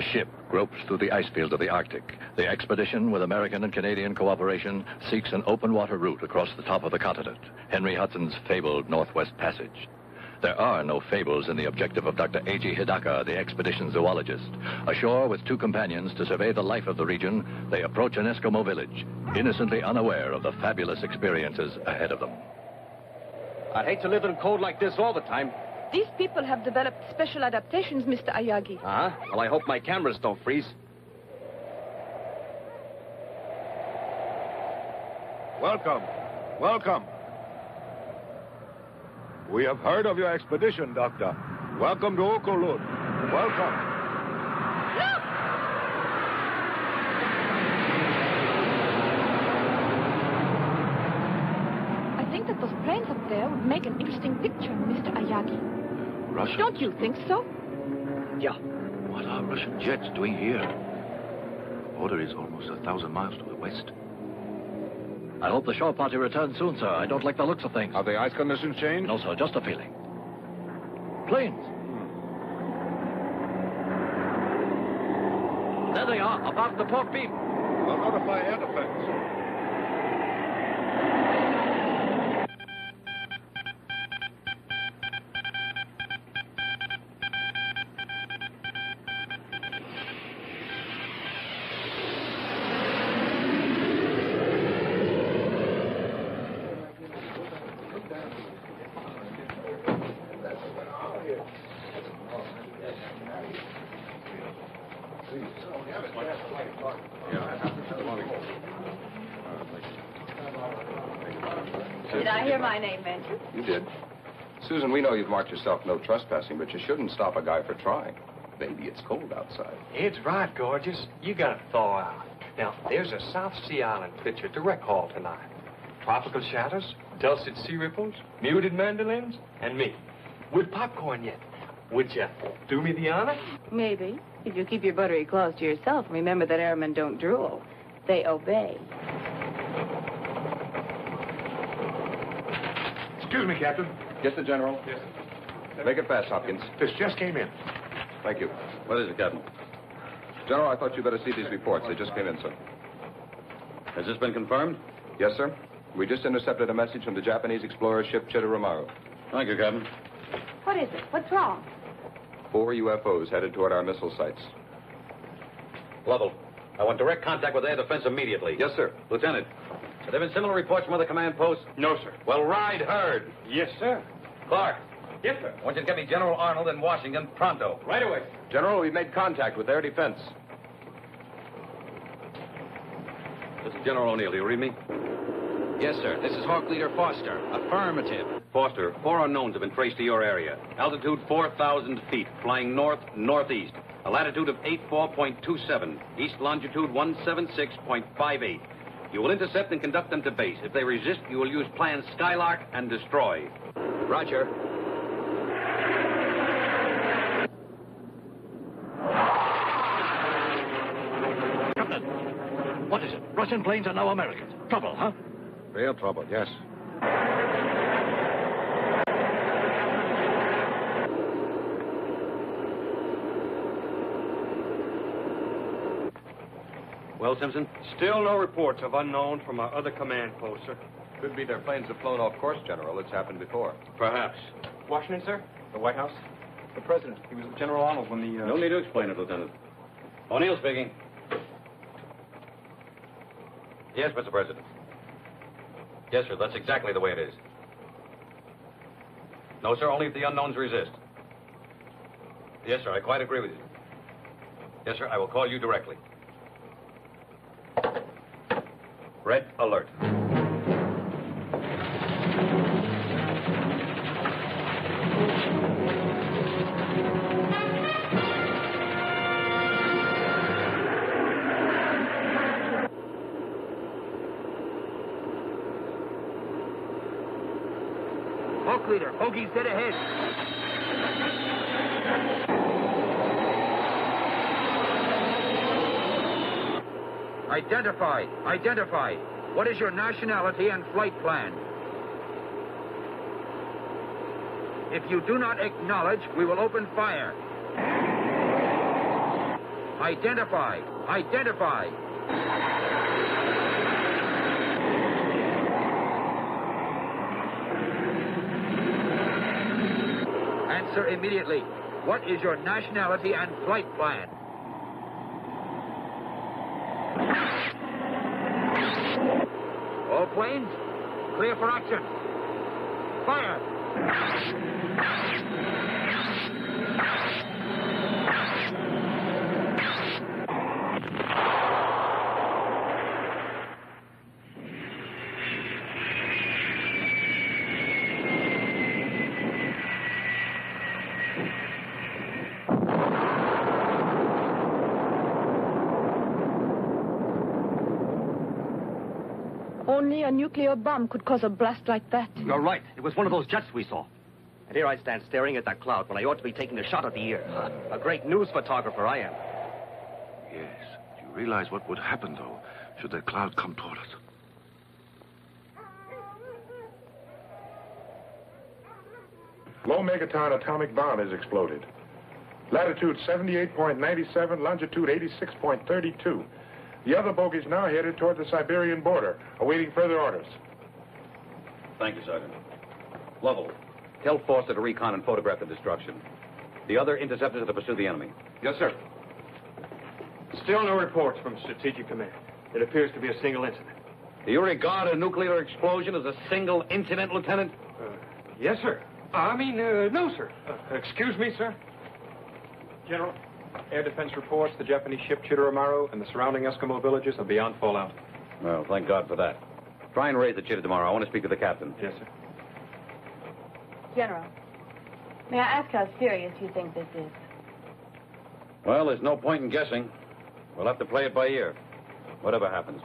A ship gropes through the ice field of the Arctic. The expedition, with American and Canadian cooperation, seeks an open water route across the top of the continent, Henry Hudson's fabled Northwest Passage. There are no fables in the objective of Dr. A.G. Hidaka, the expedition zoologist. Ashore with two companions to survey the life of the region, they approach an Eskimo village, innocently unaware of the fabulous experiences ahead of them. I'd hate to live in cold like this all the time. These people have developed special adaptations, Mr. Ayagi. Uh-huh. Well, I hope my cameras don't freeze. Welcome. Welcome. We have heard of your expedition, Doctor. Welcome to Okolud. Welcome. Look! I think that those planes up there would make an interesting picture, Mr. Ayagi. Russians? Don't you think so? Yeah. What are Russian jets doing here? The border is almost 1,000 miles to the west. I hope the shore party returns soon, sir. I don't like the looks of things. Have the ice conditions changed? No, sir, just a feeling. Planes. There they are, above the port beam. I'll notify air defense. Did I hear my name mentioned? You did. Susan, we know you've marked yourself no trespassing, but you shouldn't stop a guy for trying. Maybe it's cold outside. It's right, gorgeous. You gotta thaw out. Now, there's a South Sea Island picture direct call tonight. Tropical shadows, dulcet sea ripples, muted mandolins, and me. With popcorn yet. Would you do me the honor? Maybe. If you keep your buttery claws to yourself, remember that airmen don't drool. They obey. Excuse me, Captain. Yes, the General? Yes. Make it fast, Hopkins. This just came in. Thank you. What is it, Captain? General, I thought you better see these reports. They just came in, sir. Has this been confirmed? Yes, sir. We just intercepted a message from the Japanese explorer ship Chitoromaru. Thank you, Captain. What is it? What's wrong? 4 UFOs headed toward our missile sites. Lovell, I want direct contact with air defense immediately. Yes, sir. Lieutenant, have there been similar reports from other command posts? No, sir. Well, ride herd. Yes, sir. Clark, Yes, sir. I want you to get me General Arnold in Washington pronto. Right away. General, we've made contact with air defense. This is General O'Neill. Do you read me? Yes, sir. This is Hawk Leader Foster. Affirmative. Foster, 4 unknowns have been traced to your area. Altitude 4,000 feet, flying north-northeast. A latitude of 84.27. East longitude 176.58. You will intercept and conduct them to base. If they resist, you will use plan Skylark and destroy. Roger. Captain, what is it? Russian planes are now Americans. Trouble, huh? Real trouble, yes. Well, Simpson? Still no reports of unknown from our other command posts, sir. Could be their planes have flown off course, General. It's happened before. Perhaps. Washington, sir? The White House? The President. He was with General Arnold when the... No need to explain it, Lieutenant. O'Neill speaking. Yes, Mr. President. Yes, sir, that's exactly the way it is. No, sir, only if the unknowns resist. Yes, sir, I quite agree with you. Yes, sir, I will call you directly. Red alert. Hawk Leader, Hoagie's dead ahead. Identify. Identify. What is your nationality and flight plan? If you do not acknowledge, we will open fire. Identify. Identify. Answer immediately. What is your nationality and flight plan? All planes, clear for action. Fire! Only a nuclear bomb could cause a blast like that. You're right. It was one of those jets we saw. And here I stand staring at that cloud when I ought to be taking a shot at the ear. A great news photographer I am. Yes. Do you realize what would happen, though, should that cloud come toward us? Low megaton atomic bomb has exploded. Latitude 78.97, longitude 86.32. The other bogies now headed toward the Siberian border, awaiting further orders. Thank you, Sergeant. Lovell, tell Foster to recon and photograph the destruction. The other interceptors are to pursue the enemy. Yes, sir. Still no reports from Strategic Command. It appears to be a single incident. Do you regard a nuclear explosion as a single incident, Lieutenant? Yes, sir. No, sir. Excuse me, sir. General, air defense reports the Japanese ship Chitoromaru and the surrounding Eskimo villages are beyond fallout. Well, thank God for that. Try and raise the chitter tomorrow. I want to speak to the captain. Yes, sir. General, may I ask how serious you think this is? Well, there's no point in guessing. We'll have to play it by ear, whatever happens.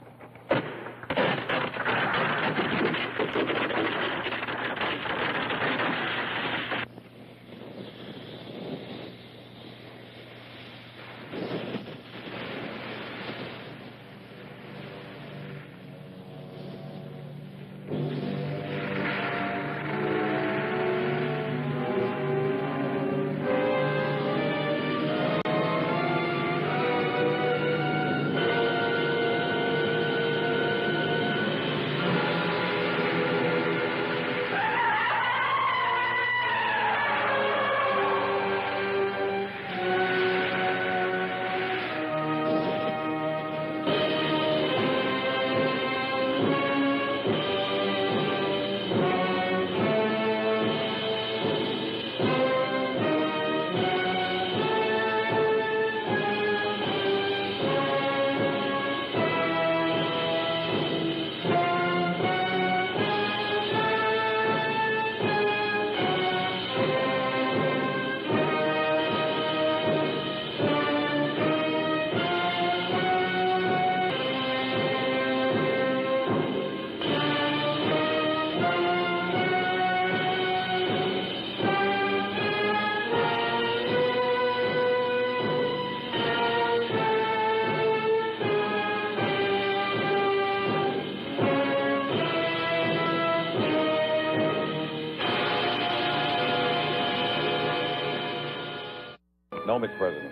No, Mr. President.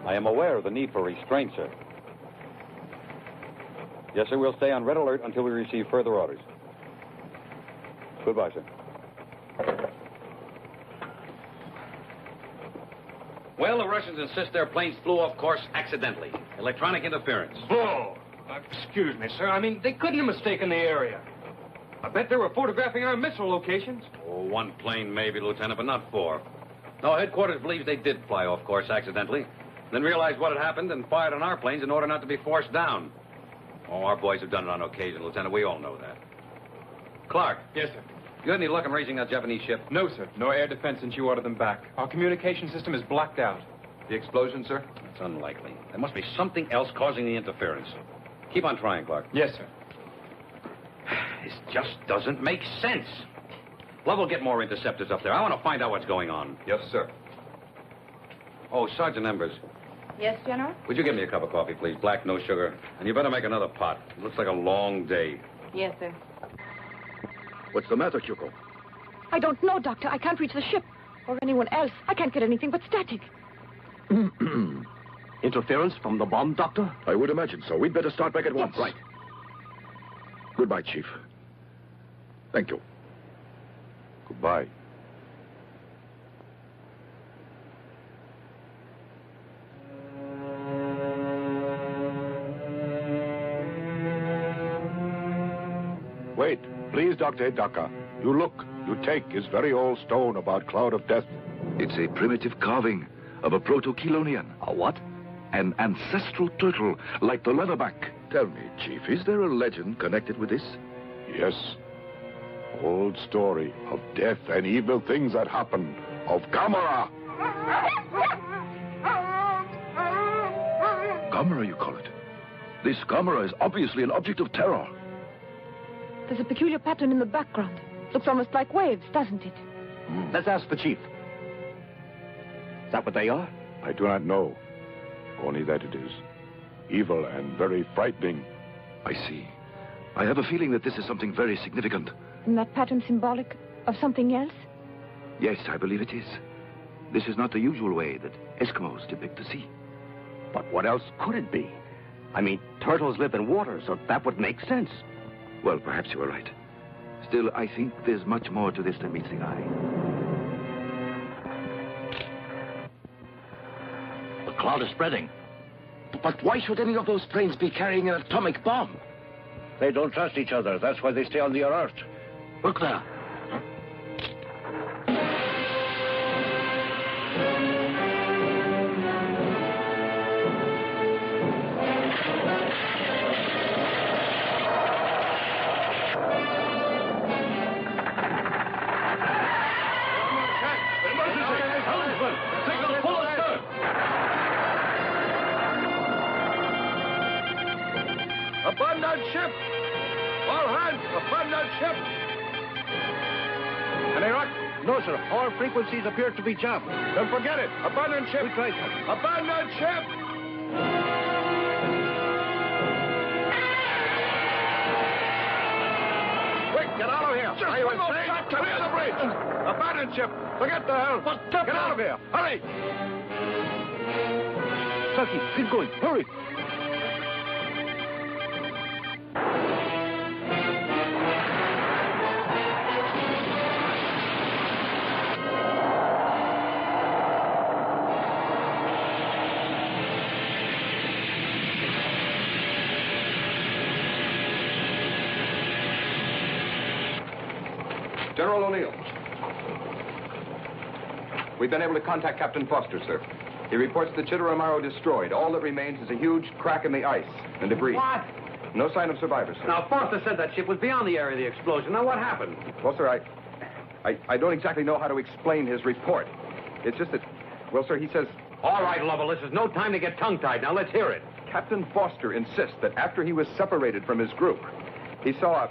I am aware of the need for restraint, sir. Yes, sir, we'll stay on red alert until we receive further orders. Goodbye, sir. Well, the Russians insist their planes flew off course accidentally. Electronic interference. Oh, excuse me, sir. They couldn't have mistaken the area. I bet they were photographing our missile locations. Oh, one plane maybe, Lieutenant, but not four. No, headquarters believes they did fly off course accidentally, then realized what had happened and fired on our planes in order not to be forced down. Oh, our boys have done it on occasion, Lieutenant. We all know that. Clark. Yes, sir. You had any luck in raising that Japanese ship? No, sir. No air defense since you ordered them back. Our communication system is blacked out. The explosion, sir? It's unlikely. There must be something else causing the interference. Keep on trying, Clark. Yes, sir. This just doesn't make sense. Lovell, get more interceptors up there. I want to find out what's going on. Yes, sir. Oh, Sergeant Embers, Yes, General? would you give me a cup of coffee, please? Black, no sugar. And you better make another pot. It looks like a long day. Yes, sir. What's the matter, Kyuko? I don't know, Doctor. I can't reach the ship. Or anyone else. I can't get anything but static. Interference from the bomb, Doctor? I would imagine so. We'd better start back at once. Right. Goodbye, Chief. Thank you. Goodbye. Wait, please, Dr. Hidaka. You look, you take his very old stone about Cloud of Death. It's a primitive carving of a proto-Chelonian. A what? An ancestral turtle, like the leatherback. Tell me, Chief, is there a legend connected with this? Yes. Old story of death and evil things that happen. Of Gammera. Gammera, you call it? This Gammera is obviously an object of terror. There's a peculiar pattern in the background. Looks almost like waves, doesn't it? Let's ask the chief. Is that what they are? I do not know. Only that it is evil and very frightening. I see. I have a feeling that this is something very significant. Isn't that pattern symbolic of something else? Yes, I believe it is. This is not the usual way that Eskimos depict the sea. But what else could it be? I mean, turtles live in water, so that would make sense. Well, perhaps you are right. Still, I think there's much more to this than meets the eye. The cloud is spreading. But why should any of those planes be carrying an atomic bomb? They don't trust each other. That's why they stay on the alert. Look there. Abandon ship! All hands, abandon ship! Any luck? No, sir. All frequencies appear to be jammed. Then forget it. Abandon ship! We tried, sir. Abandon ship! Quick, get out of here! Are you insane? Clear the bridge! Abandon ship! Forget the hell! Get out of here! Hurry! Turkey, keep going. Hurry. General O'Neill. We've been able to contact Captain Foster, sir. He reports the Chitteramaro destroyed. All that remains is a huge crack in the ice and debris. What? No sign of survivors, sir. Now, Foster said that ship was beyond the area of the explosion. Now, what happened? Well, sir, I don't exactly know how to explain his report. It's just that, well, sir, he says... All right, Lovell, this is no time to get tongue-tied. Now, let's hear it. Captain Foster insists that after he was separated from his group, he saw a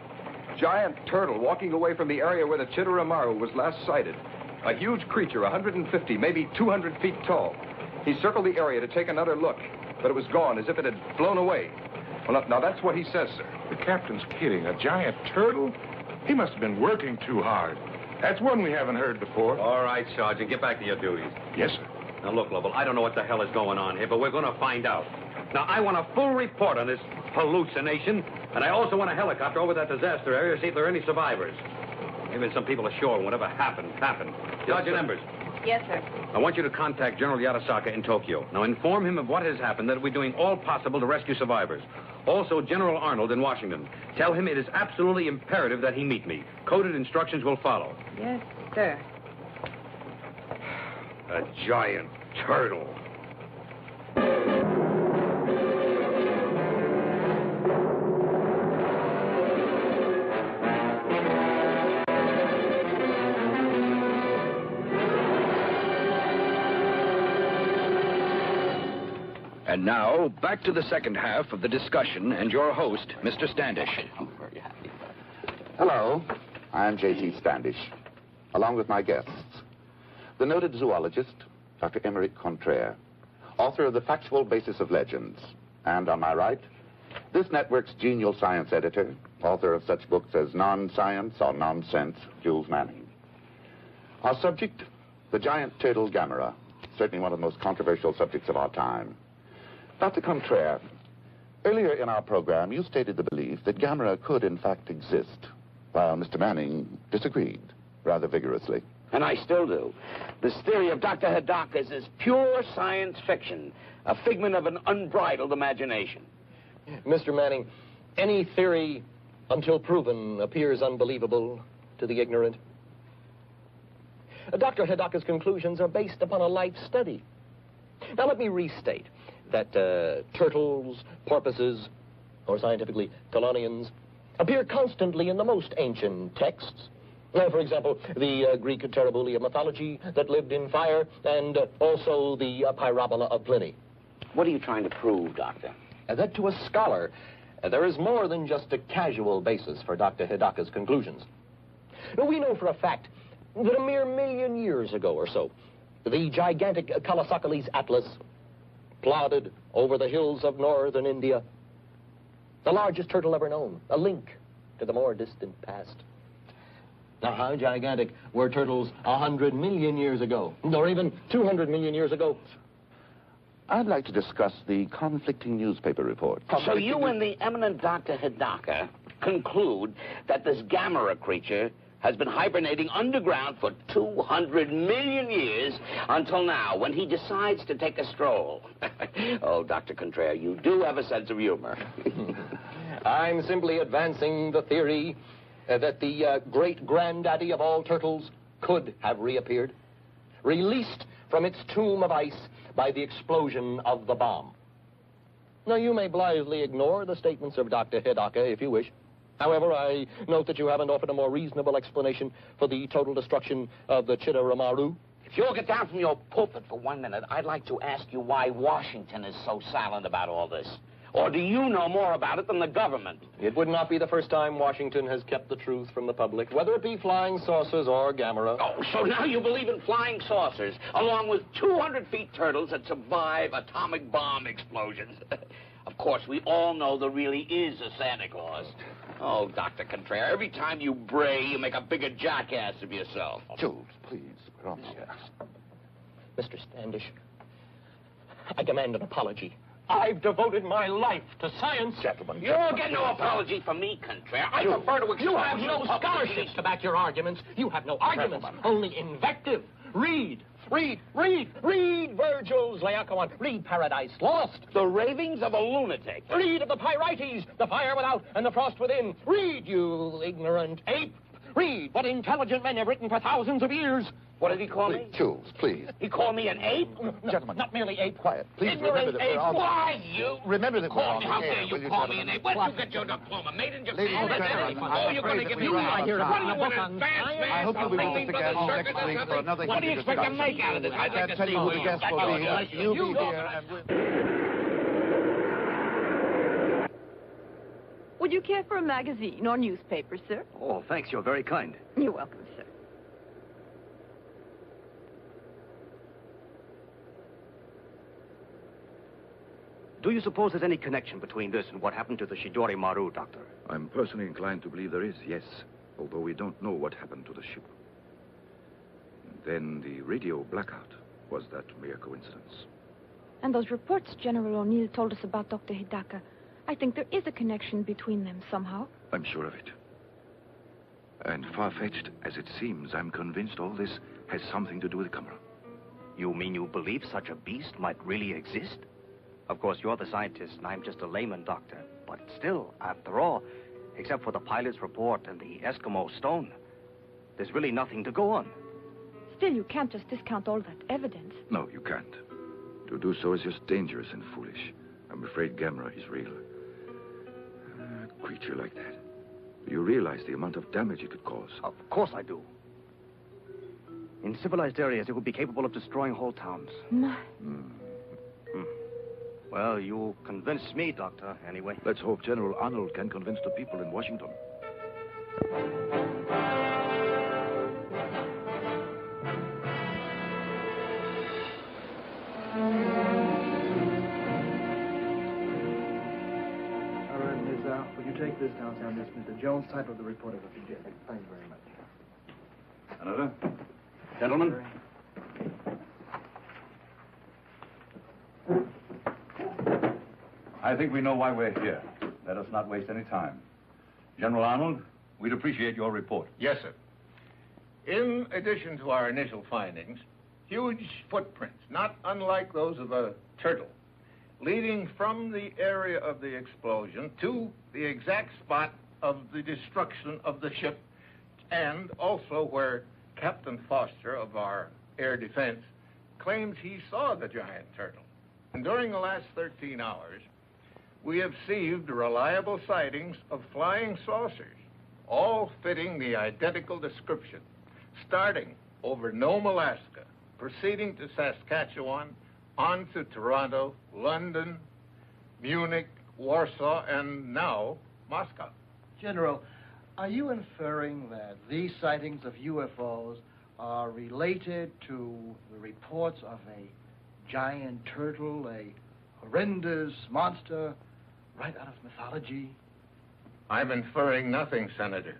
giant turtle walking away from the area where the Chitteramaro was last sighted. A huge creature, 150, maybe 200 feet tall. He circled the area to take another look, but it was gone, as if it had flown away. Well, now that's what he says, sir. The captain's kidding. A giant turtle? He must have been working too hard. That's one we haven't heard before. All right, Sergeant, get back to your duties. Yes, sir. Now, look, Lovell, I don't know what the hell is going on here, but we're going to find out. Now, I want a full report on this hallucination, and I also want a helicopter over that disaster area to see if there are any survivors. Maybe some people ashore, and whatever happened. Sergeant Embers. Yes, sir. I want you to contact General Yatasaka in Tokyo. Now, inform him of what has happened, that we're doing all possible to rescue survivors. Also, General Arnold in Washington. Tell him it is absolutely imperative that he meet me. Coded instructions will follow. Yes, sir. A giant turtle. And now, back to the second half of the discussion and your host, Mr. Standish. I'm very happy about it. Hello, I'm J.T. Standish, along with my guests. The noted zoologist, Dr. Emeric Contraire, author of The Factual Basis of Legends. And on my right, this network's genial science editor, author of such books as Non-Science or Nonsense, Jules Manning. Our subject, the giant turtle Gammera, certainly one of the most controversial subjects of our time. Dr. Contraire, earlier in our program, you stated the belief that Gammera could, in fact, exist, while Mr. Manning disagreed rather vigorously. And I still do. This theory of Dr. Hidaka's is pure science fiction, a figment of an unbridled imagination. Mr. Manning, any theory, until proven, appears unbelievable to the ignorant. Dr. Hidaka's conclusions are based upon a life study. Now, let me restate that turtles, porpoises, or scientifically, chelonians, appear constantly in the most ancient texts. For example, the Greek Terribulia mythology that lived in fire, and also the Pyrobola of Pliny. What are you trying to prove, Doctor? That to a scholar, there is more than just a casual basis for Dr. Hidaka's conclusions. We know for a fact that a mere 1,000,000 years ago or so, the gigantic Kalasakalis Atlas plodded over the hills of northern India, the largest turtle ever known, a link to the more distant past. Now, how gigantic were turtles 100 million years ago, or even 200 million years ago? I'd like to discuss the conflicting newspaper reports. So you and the eminent Dr. Hidaka conclude that this Gammera creature has been hibernating underground for 200 million years until now, when he decides to take a stroll. Oh, Dr. Contraire, you do have a sense of humor. I'm simply advancing the theory that the great-granddaddy of all turtles could have reappeared, released from its tomb of ice by the explosion of the bomb. Now, you may blithely ignore the statements of Dr. Hidaka if you wish. However, I note that you haven't offered a more reasonable explanation for the total destruction of the Chitteramaru. If you'll get down from your pulpit for 1 minute, I'd like to ask you why Washington is so silent about all this. Or do you know more about it than the government? It would not be the first time Washington has kept the truth from the public, whether it be flying saucers or Gammera. Oh, so now you believe in flying saucers, along with 200 feet turtles that survive atomic bomb explosions. Of course, we all know there really is a Santa Claus. Oh, Dr. Contraire, every time you bray, you make a bigger jackass of yourself. Jules, please, we're on the air. Mr. Standish, I demand an apology. I've devoted my life to science. Gentlemen, You'll get no apology from me, Contraire. I prefer to expose you have no scholarships to back your arguments. You have no arguments, only invective. Read Virgil's Laocoon. Read Paradise Lost. The ravings of a lunatic. Read of the Pyrites, the fire without and the frost within. Read, you ignorant ape. Read what intelligent men have written for thousands of years. What did he call me? Jules, please. He called me an ape? No, Gentlemen. not merely ape. Quiet. Please Ignorant remember that ape. we're on... Why, you? Remember that we're Call on me. the How air, dare you will you, call me gentlemen? an ape? Where'd you get your diploma? Made in Ladies Japan? and gentlemen, Oh, you're going to give me we're a out of What time. do you want, an advance I hope you'll be with us again next week for another What do you expect to make out of this? I can't tell you who the guest will be. You'll be here and Would you care for a magazine or newspaper, sir? Oh, thanks. You're very kind. You're welcome, sir. Do you suppose there's any connection between this and what happened to the Shidori Maru, Doctor? I'm personally inclined to believe there is, yes, although we don't know what happened to the ship. Then the radio blackout. Was that mere coincidence? And those reports General O'Neill told us about Dr. Hidaka, I think there is a connection between them somehow. I'm sure of it. And far-fetched as it seems, I'm convinced all this has something to do with Gammera. You mean you believe such a beast might really exist? Of course, you're the scientist, and I'm just a layman, Doctor. But still, after all, except for the pilot's report and the Eskimo stone, there's really nothing to go on. Still, you can't just discount all that evidence. No, you can't. To do so is just dangerous and foolish. I'm afraid Gammera is real. A creature like that. You realize the amount of damage it could cause. Of course I do. In civilized areas, it would be capable of destroying whole towns. My. Well, you convinced me, Doctor, anyway. Let's hope General Arnold can convince the people in Washington. All right, Ms. Would you take this downtown, Miss Mr. Jones? Type of the report of the PJ. Thank you very much. Another? Gentlemen? I think we know why we're here. Let us not waste any time. General Arnold, we'd appreciate your report. Yes, sir. In addition to our initial findings, huge footprints, not unlike those of a turtle, leading from the area of the explosion to the exact spot of the destruction of the ship, and also where Captain Foster of our air defense claims he saw the giant turtle. And during the last 13 hours, we have received reliable sightings of flying saucers, all fitting the identical description, starting over Nome, Alaska, proceeding to Saskatchewan, on to Toronto, London, Munich, Warsaw, and now Moscow. General, are you inferring that these sightings of UFOs are related to the reports of a giant turtle, a horrendous monster right out of mythology? I'm inferring nothing, Senator.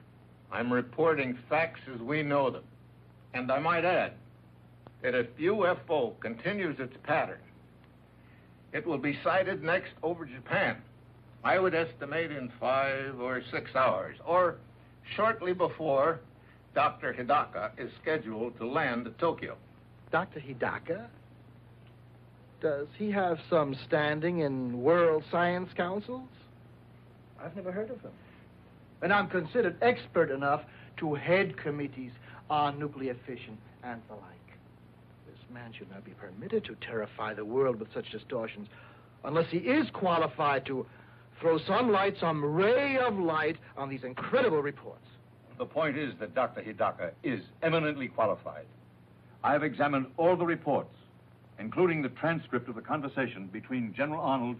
I'm reporting facts as we know them. And I might add that if UFO continues its pattern, it will be sighted next over Japan. I would estimate in 5 or 6 hours, or shortly before Dr. Hidaka is scheduled to land at Tokyo. Dr. Hidaka? Does he have some standing in world science councils? I've never heard of him. And I'm considered expert enough to head committees on nuclear fission and the like. This man should not be permitted to terrify the world with such distortions unless he is qualified to throw some light, some ray of light on these incredible reports. The point is that Dr. Hidaka is eminently qualified. I have examined all the reports, including the transcript of the conversation between General Arnold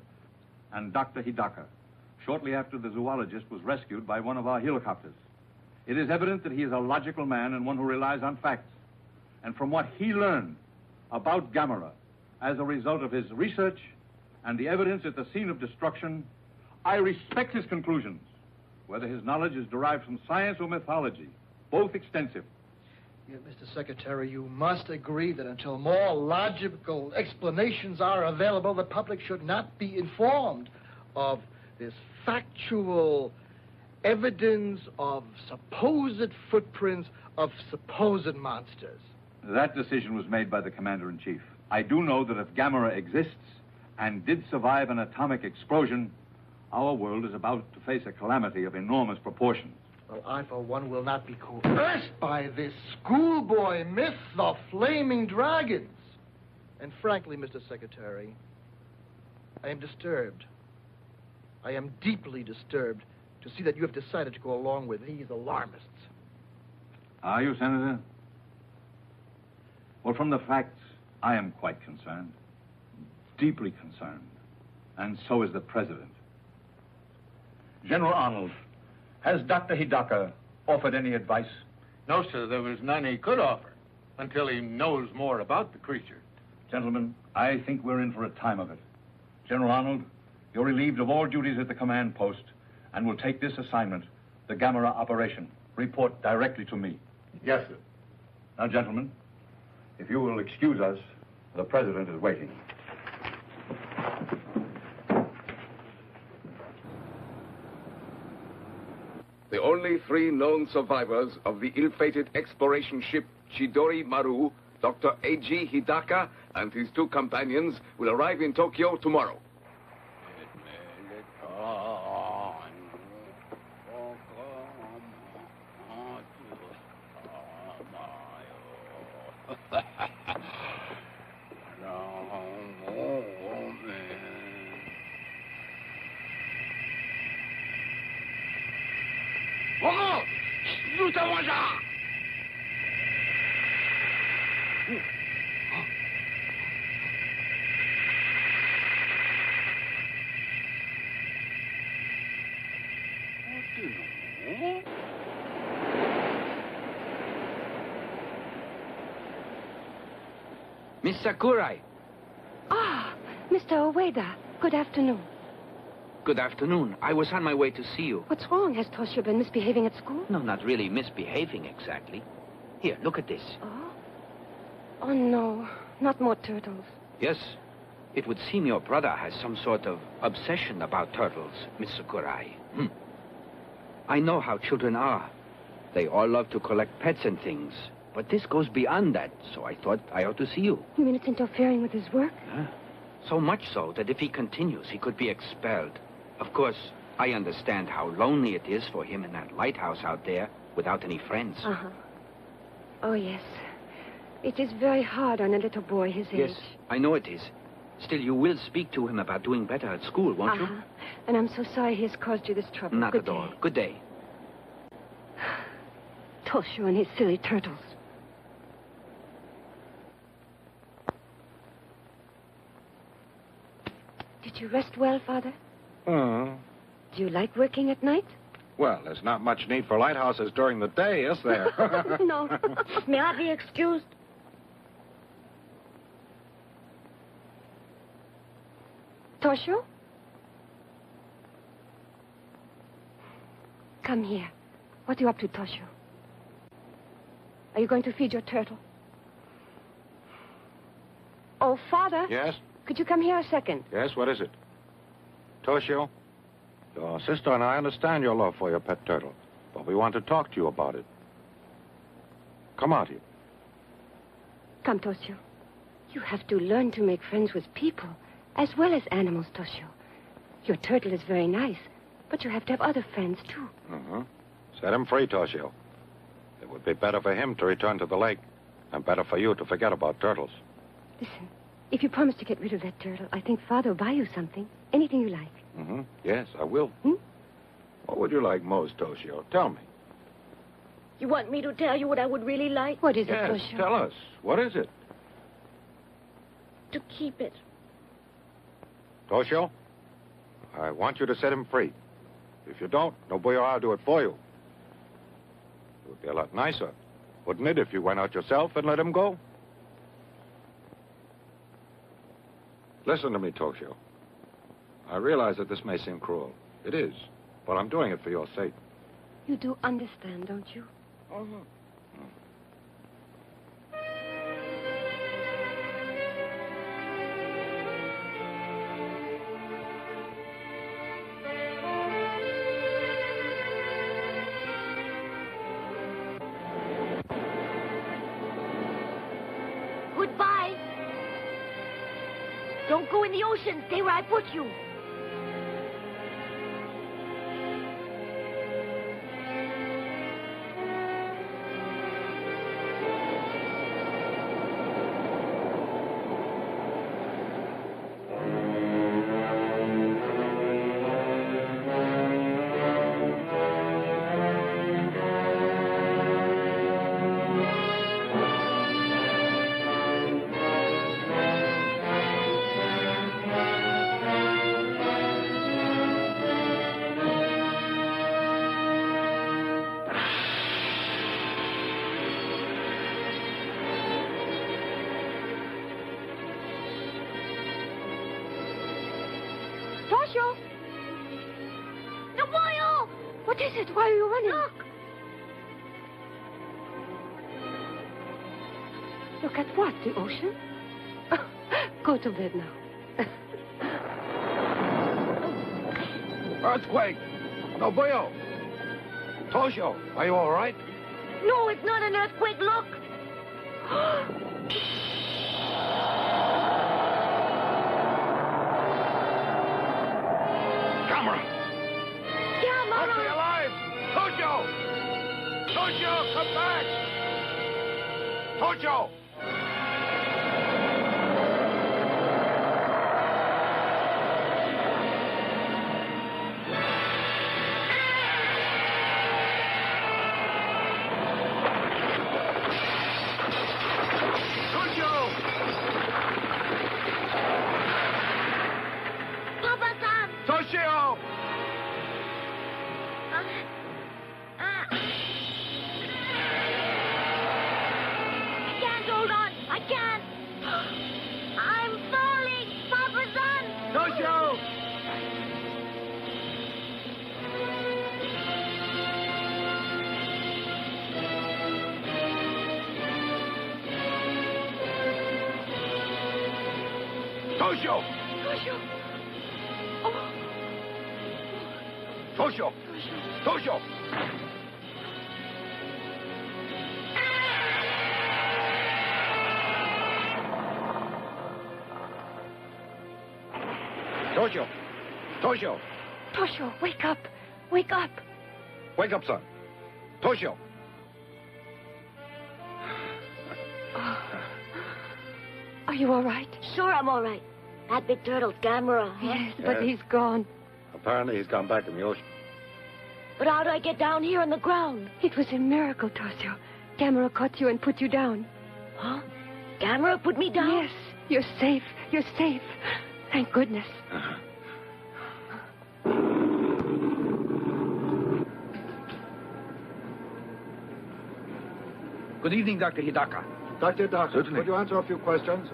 and Dr. Hidaka, shortly after the zoologist was rescued by one of our helicopters. It is evident that he is a logical man and one who relies on facts. And from what he learned about Gammera as a result of his research and the evidence at the scene of destruction, I respect his conclusions, whether his knowledge is derived from science or mythology, both extensive. Yet, Mr. Secretary, you must agree that until more logical explanations are available, the public should not be informed of this factual evidence of supposed footprints of supposed monsters. That decision was made by the Commander-in-Chief. I do know that if Gammera exists and did survive an atomic explosion, our world is about to face a calamity of enormous proportions. Well, I, for one, will not be coerced by this schoolboy myth of flaming dragons. And frankly, Mr. Secretary, I am disturbed. I am deeply disturbed to see that you have decided to go along with these alarmists. Are you, Senator? Well, from the facts, I am quite concerned. Deeply concerned. And so is the President. General Arnold, has Dr. Hidaka offered any advice? No, sir, there was none he could offer until he knows more about the creature. Gentlemen, I think we're in for a time of it. General Arnold, you're relieved of all duties at the command post and will take this assignment, the Gammera operation. Report directly to me. Yes, sir. Now, gentlemen, if you will excuse us, the President is waiting. The only 3 known survivors of the ill-fated exploration ship Chidori Maru, Dr. A.G. Hidaka and his 2 companions, will arrive in Tokyo tomorrow. Miss Sakurai. Ah, Mr. Ueda. Good afternoon. Good afternoon. I was on my way to see you. What's wrong? Has Toshio been misbehaving at school? No, not really misbehaving exactly. Here, look at this. Oh? Oh, no. Not more turtles. Yes. It would seem your brother has some sort of obsession about turtles, Mr. Kurai. I know how children are. They all love to collect pets and things. But this goes beyond that, so I thought I ought to see you. You mean it's interfering with his work? So much so that if he continues, he could be expelled. Of course, I understand how lonely it is for him in that lighthouse out there without any friends. Uh-huh. Oh, yes. It is very hard on a little boy his age. Yes, I know it is. Still, you will speak to him about doing better at school, won't you? And I'm so sorry he has caused you this trouble. Not Good at all. day. Good day. Toshio and his silly turtles. Did you rest well, Father? Do you like working at night? Well, there's not much need for lighthouses during the day, is there? No. May I be excused? Toshio? Come here. What are you up to, Toshio? Are you going to feed your turtle? Oh, Father. Yes? Could you come here a second? Yes, what is it? Toshio, your sister and I understand your love for your pet turtle, but we want to talk to you about it. Come out here. Come, Toshio. You have to learn to make friends with people as well as animals, Toshio. Your turtle is very nice, but you have to have other friends, too. Set him free, Toshio. It would be better for him to return to the lake, and better for you to forget about turtles. Listen, if you promise to get rid of that turtle, I think Father will buy you something. Anything you like. Yes, I will. What would you like most, Toshio? Tell me. You want me to tell you what I would really like? What is Yes, it, Toshio? tell us. What is it? To keep it. Toshio, I want you to set him free. If you don't, Nobuyo, I'll do it for you. It would be a lot nicer, wouldn't it, if you went out yourself and let him go? Listen to me, Toshio. I realize that this may seem cruel. It is, but I'm doing it for your sake. You do understand, don't you? Goodbye. Don't go in the ocean. Stay where I put you. Toshio! Nobuyo! What is it? Why are you running? Look! Look at what? The ocean? Go to bed now. Earthquake! Nobuyo! Toshio, are you all right? No, it's not an earthquake. Look! Gammera! Gammera! Must be alive! Toshio! Toshio, come back! Toshio! Papa-san! Toshio! I can't Toshio! Toshio! Toshio! Toshio! Toshio! Toshio! Toshio, wake up. Wake up. Wake up, son. Toshio! Are you all right? Sure, I'm all right. That big turtle's Gammera, huh? Yes, but he's gone. Apparently he's gone back in the ocean. But how do I get down here on the ground? It was a miracle, Toshio. Gammera caught you and put you down. Huh? Gammera put me down? Yes, you're safe. You're safe. Thank goodness. Good evening, Dr. Hidaka. Dr. Hidaka, Certainly. could you answer a few questions?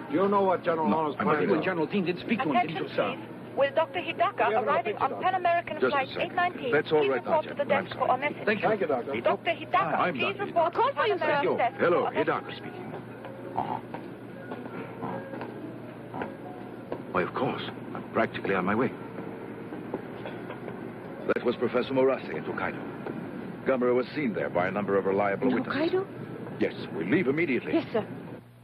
Do you know what General Arnold's I'm plan afraid the is? General Dean did speak to him, didn't you, sir? Will Dr. Hidaka, We have no arriving picture, on Doctor. Pan American Just a Flight second. 819, That's all please right now, report to the gentlemen. desk for a message. Thank you. Thank you, Doctor. Dr. Hidaka, I'm please Dr. report Call to for Pan you, sir. American desk Hello, for a message. Hidaka speaking. Why, of course. I'm practically on my way. That was Professor Morase in Hokkaido. Gammera was seen there by a number of reliable In witnesses. Hokkaido? Yes, we leave immediately. Yes, sir.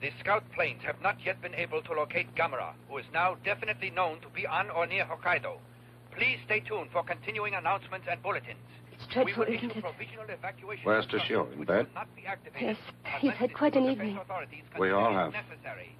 The scout planes have not yet been able to locate Gammera, who is now definitely known to be on or near Hokkaido. Please stay tuned for continuing announcements and bulletins. It's dreadful, we will isn't issue it? provisional evacuation Where's Toshio? In bed? not be activated Yes, he's had quite an unless the evening. defense authorities We all consider it have. necessary.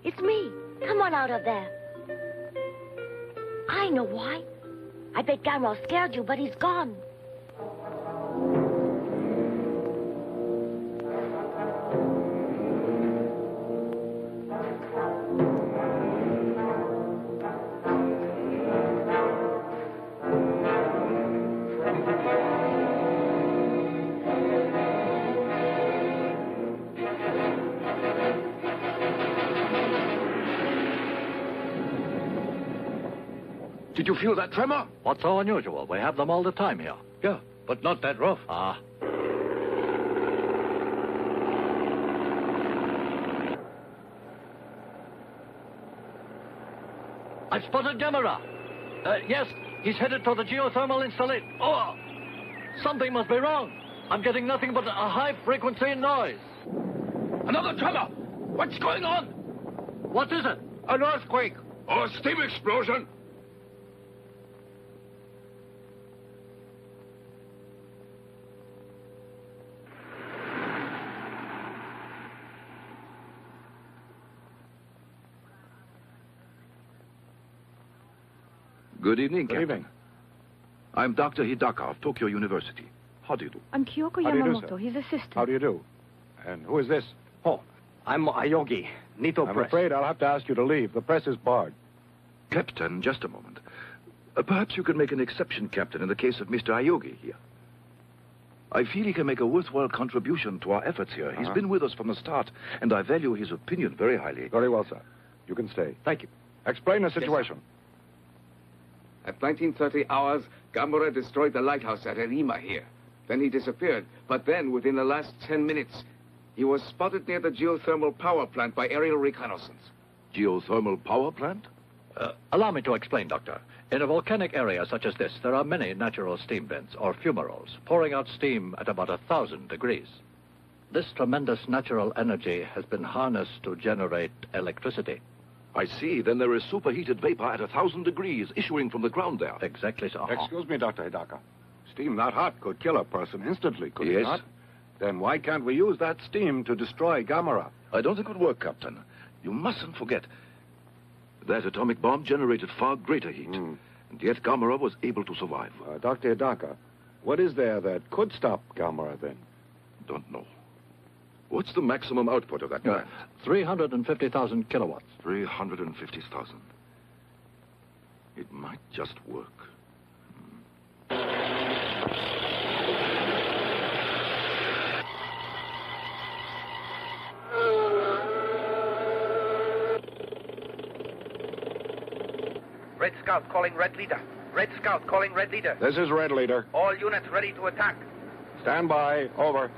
It's me. Come on out of there. I know why. I bet Gammera scared you, but he's gone. Did you feel that tremor? What's so unusual? We have them all the time here. Yeah, but not that rough. Ah. I've spotted Gammera. Yes, he's headed toward the geothermal installation. Oh! Something must be wrong. I'm getting nothing but a high-frequency noise. Another tremor! What's going on? What is it? An earthquake! Or a steam explosion! Good evening, Captain. Good evening. I'm Dr. Hidaka of Tokyo University. How do you do? I'm Kyoko How do you do, Yamamoto, sir? his assistant. How do you do? And who is this? Oh, I'm Ayogi, Nito I'm Press. afraid I'll have to ask you to leave. The press is barred. Captain, just a moment. Perhaps you can make an exception, Captain, in the case of Mr. Ayogi here. I feel he can make a worthwhile contribution to our efforts here. He's been with us from the start, and I value his opinion very highly. Very well, sir. You can stay. Thank you. Explain the situation. At 1930 hours, Gammera destroyed the lighthouse at Erima here. Then he disappeared. But then, within the last 10 minutes, he was spotted near the geothermal power plant by aerial reconnaissance. Geothermal power plant? Allow me to explain, Doctor. In a volcanic area such as this, there are many natural steam vents, or fumaroles, pouring out steam at about 1,000 degrees. This tremendous natural energy has been harnessed to generate electricity. I see. Then there is superheated vapor at 1,000 degrees issuing from the ground there. Exactly so. Excuse me, Dr. Hidaka. Steam that hot could kill a person instantly, could it Yes. not? Then why can't we use that steam to destroy Gammera? I don't think it would work, Captain. You mustn't forget that atomic bomb generated far greater heat. And yet Gammera was able to survive. Dr. Hidaka, what is there that could stop Gammera then? Don't know. What's the maximum output of that plant? 350,000 kilowatts. 350,000. It might just work. Red Scout calling Red Leader. Red Scout calling Red Leader. This is Red Leader. All units ready to attack. Stand by. Over.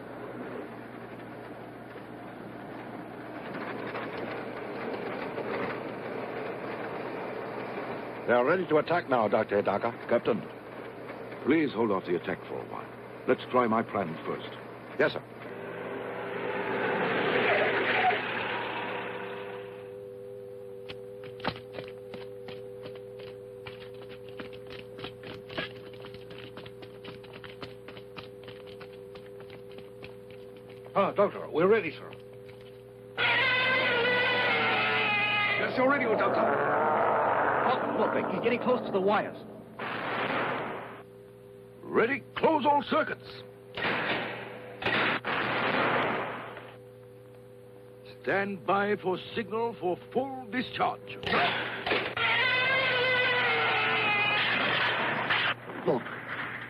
They're ready to attack now, Dr. Hidaka. Captain, please hold off the attack for a while. Let's try my plan first. Yes, sir. Doctor, we're ready, sir. Yes, you're ready, Doctor. Look, he's getting close to the wires. Ready? Close all circuits. Stand by for signal for full discharge. Look,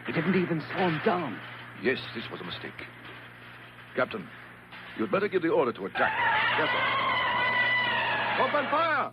he didn't even slow him down. Yes, this was a mistake. Captain, you'd better give the order to attack. Yes, sir. Open fire!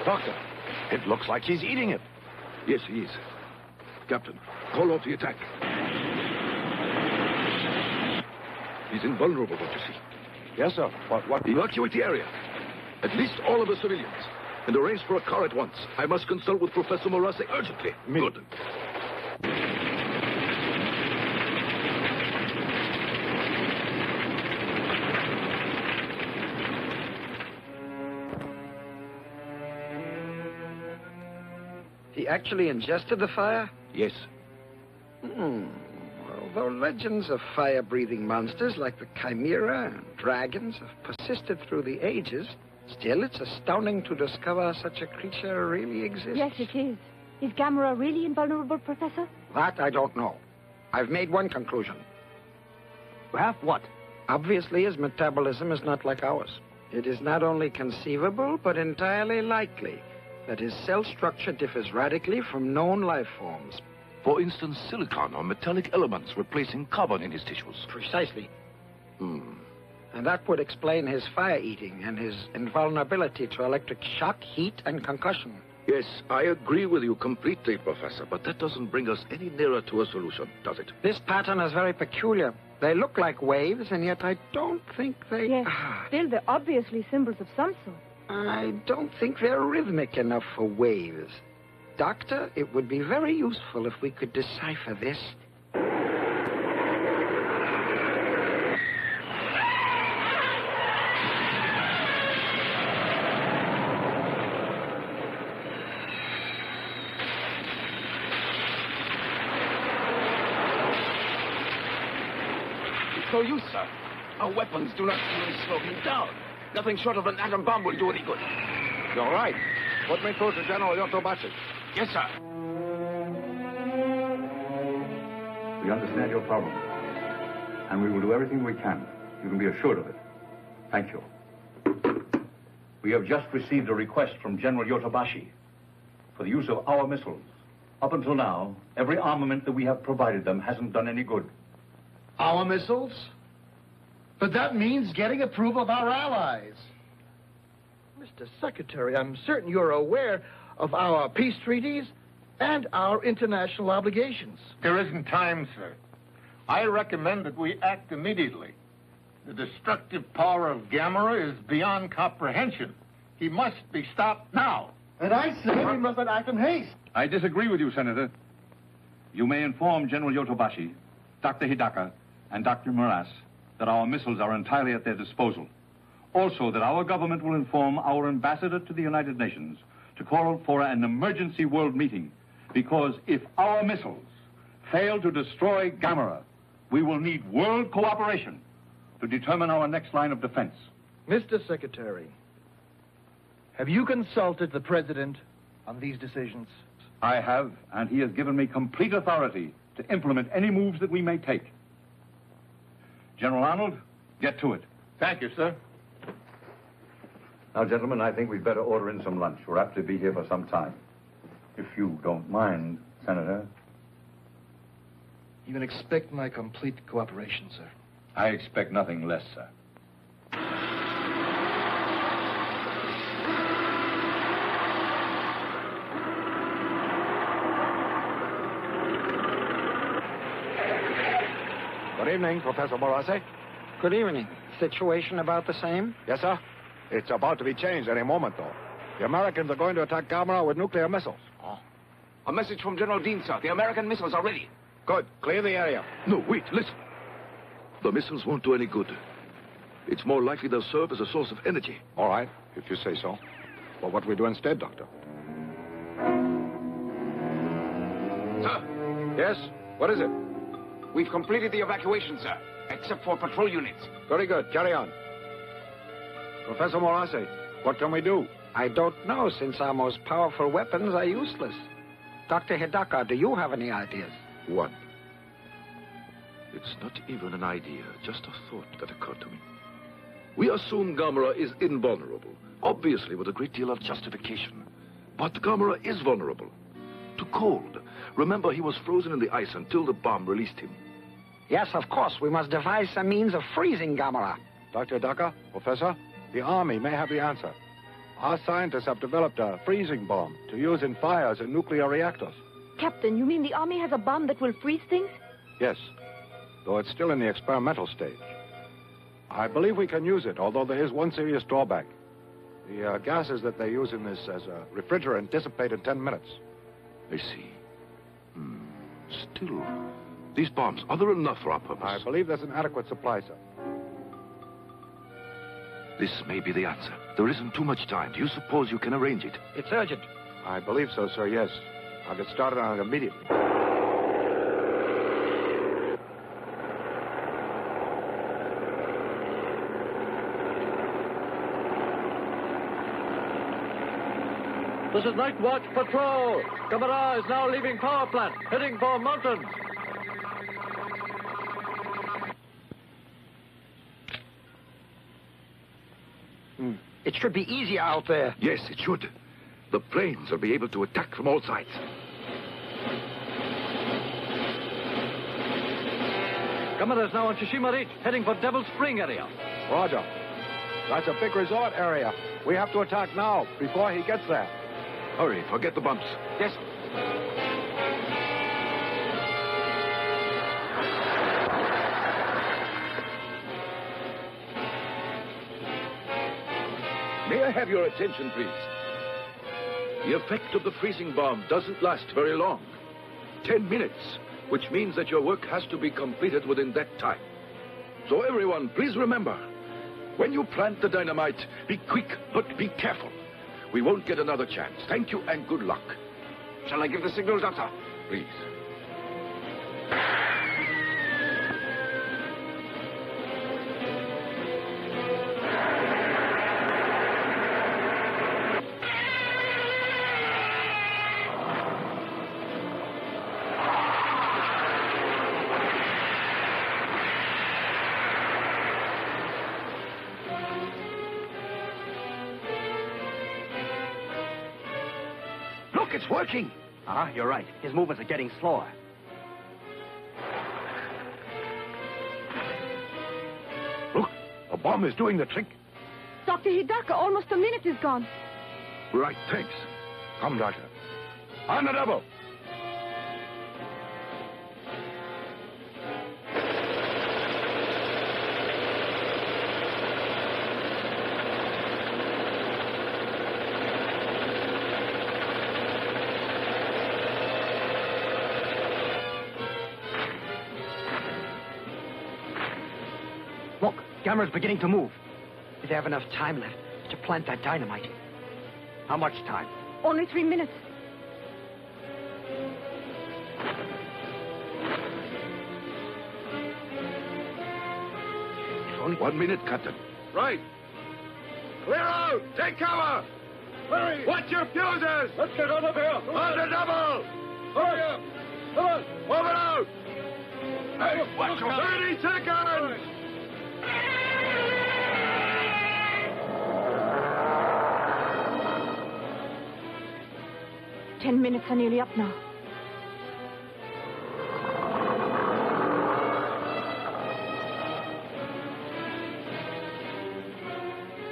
Doctor, it looks like he's eating it. Yes, he is. Captain, call off the attack. He's invulnerable, don't you see? Yes, sir. What? Evacuate the area. At least all of the civilians. And arrange for a car at once. I must consult with Professor Morase urgently. Good. He actually ingested the fire? Yes. Although legends of fire-breathing monsters like the Chimera and dragons have persisted through the ages, still it's astounding to discover such a creature really exists. Yes, it is. Is Gammera really invulnerable, Professor? That I don't know. I've made one conclusion. Perhaps what? Obviously, his metabolism is not like ours. It is not only conceivable, but entirely likely that his cell structure differs radically from known life forms. For instance, silicon or metallic elements replacing carbon in his tissues. Precisely. And that would explain his fire-eating and his invulnerability to electric shock, heat, and concussion. Yes, I agree with you completely, Professor, but that doesn't bring us any nearer to a solution, does it? This pattern is very peculiar. They look like waves, and yet I don't think they... Yes, still they're obviously symbols of some sort. I don't think they're rhythmic enough for waves. Doctor, it would be very useful if we could decipher this. No use, sir. Our weapons do not even slow him down. Nothing short of an atom bomb will do any good. You're right. Put me through to General Yotobashi. Yes, sir. We understand your problem. And we will do everything we can. You can be assured of it. Thank you. We have just received a request from General Yotobashi for the use of our missiles. Up until now, every armament that we have provided them hasn't done any good. Our missiles? But that means getting approval of our allies. Mr. Secretary, I'm certain you're aware of our peace treaties and our international obligations. There isn't time, sir. I recommend that we act immediately. The destructive power of Gammera is beyond comprehension. He must be stopped now. And I say we must act in haste. I disagree with you, Senator. You may inform General Yotobashi, Dr. Hidaka, and Dr. Moras that our missiles are entirely at their disposal. Also, that our government will inform our ambassador to the United Nations to call for an emergency world meeting, because if our missiles fail to destroy Gammera, we will need world cooperation to determine our next line of defense. Mr. Secretary, have you consulted the President on these decisions? I have, and he has given me complete authority to implement any moves that we may take. General Arnold, get to it. Thank you, sir. Now, gentlemen, I think we'd better order in some lunch. We're apt to be here for some time. If you don't mind, Senator. You can expect my complete cooperation, sir. I expect nothing less, sir. Good evening, Professor Morase. Good evening. Situation about the same? Yes, sir. It's about to be changed any moment, though. The Americans are going to attack Gammera with nuclear missiles. Oh. A message from General Dean, sir. The American missiles are ready. Good. Clear the area. No, wait, listen. The missiles won't do any good. It's more likely they'll serve as a source of energy. All right, if you say so. Well, what do we do instead, Doctor? Sir? Yes? What is it? We've completed the evacuation, sir, except for patrol units. Very good. Carry on. Professor Morase, what can we do? I don't know, since our most powerful weapons are useless. Dr. Hidaka, do you have any ideas? One. It's not even an idea, just a thought that occurred to me. We assume Gammera is invulnerable, obviously with a great deal of justification. But Gammera is vulnerable to cold. Remember, he was frozen in the ice until the bomb released him. Yes, of course. We must devise some means of freezing Gammera. Dr. Hidaka, Professor, the Army may have the answer. Our scientists have developed a freezing bomb to use in fires in nuclear reactors. Captain, you mean the Army has a bomb that will freeze things? Yes, though it's still in the experimental stage. I believe we can use it, although there is one serious drawback. The gases that they use in this as a refrigerant dissipate in 10 minutes. I see. Still, these bombs, are there enough for our purpose? I believe there's an adequate supply, sir. This may be the answer. There isn't too much time. Do you suppose you can arrange it? It's urgent. I believe so, sir, yes. I'll get started on it immediately. This is Night Watch Patrol. Gammera is now leaving power plant, heading for mountains. It should be easier out there. Yes, it should. The planes will be able to attack from all sides. Gammera is now on Tsushima Reach, heading for Devil Spring area. Roger. That's a big resort area. We have to attack now, before he gets there. Hurry, forget the bumps. Yes. May I have your attention, please? The effect of the freezing bomb doesn't last very long. 10 minutes, which means that your work has to be completed within that time. So everyone, please remember, when you plant the dynamite, be quick, but be careful. We won't get another chance. Thank you and good luck. Shall I give the signal, Doctor? Please. it's working. You're right. His movements are getting slower. Look, the bomb is doing the trick. Dr. Hidaka, almost a minute is gone. Right, thanks. Come, Doctor. On the double. Look, Gammera's beginning to move. Did they have enough time left to plant that dynamite? How much time? Only 3 minutes. Only 1 minute, Captain. Right. Clear out! Take cover! Hurry! Watch your fuses! Let's get out of here! On the double! Hurry up! Come on! Move it out! Hey, watch your 30 seconds! 10 minutes are nearly up now.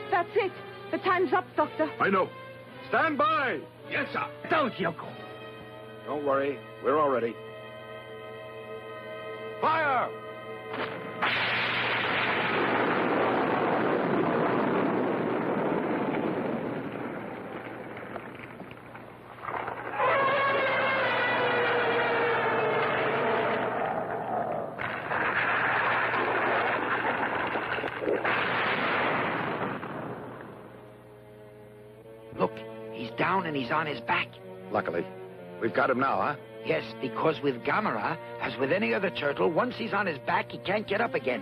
That's it. The time's up, Doctor. I know. Stand by! Yes, sir. Don't, Yoko. Don't worry. We're all ready. Fire! Look, he's down and he's on his back. Luckily. We've got him now, huh? Yes, because with Gammera, as with any other turtle, once he's on his back, he can't get up again.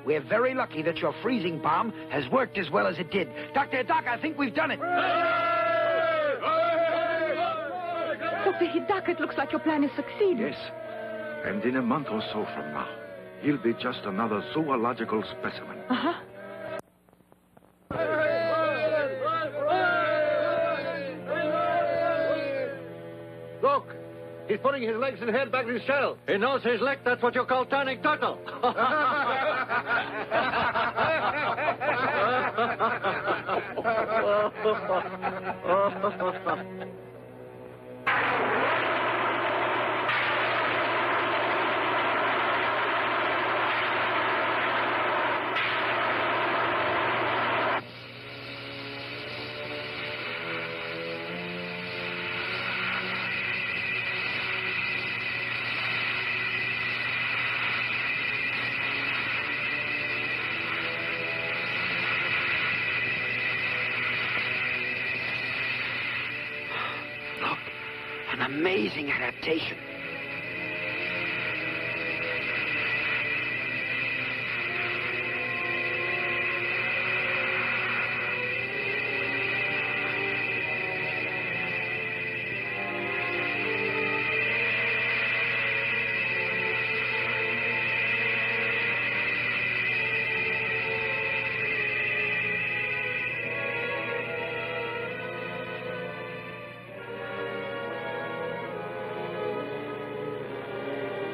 We're very lucky that your freezing bomb has worked as well as it did. Dr. Hidaka, I think we've done it. Dr. Hidaka, it looks like your plan has succeeded. Yes. And in a month or so from now, he'll be just another zoological specimen. Uh-huh. Look, he's putting his legs and head back in his shell. He knows his leg. That's what you call turning turtle. Look, an amazing adaptation.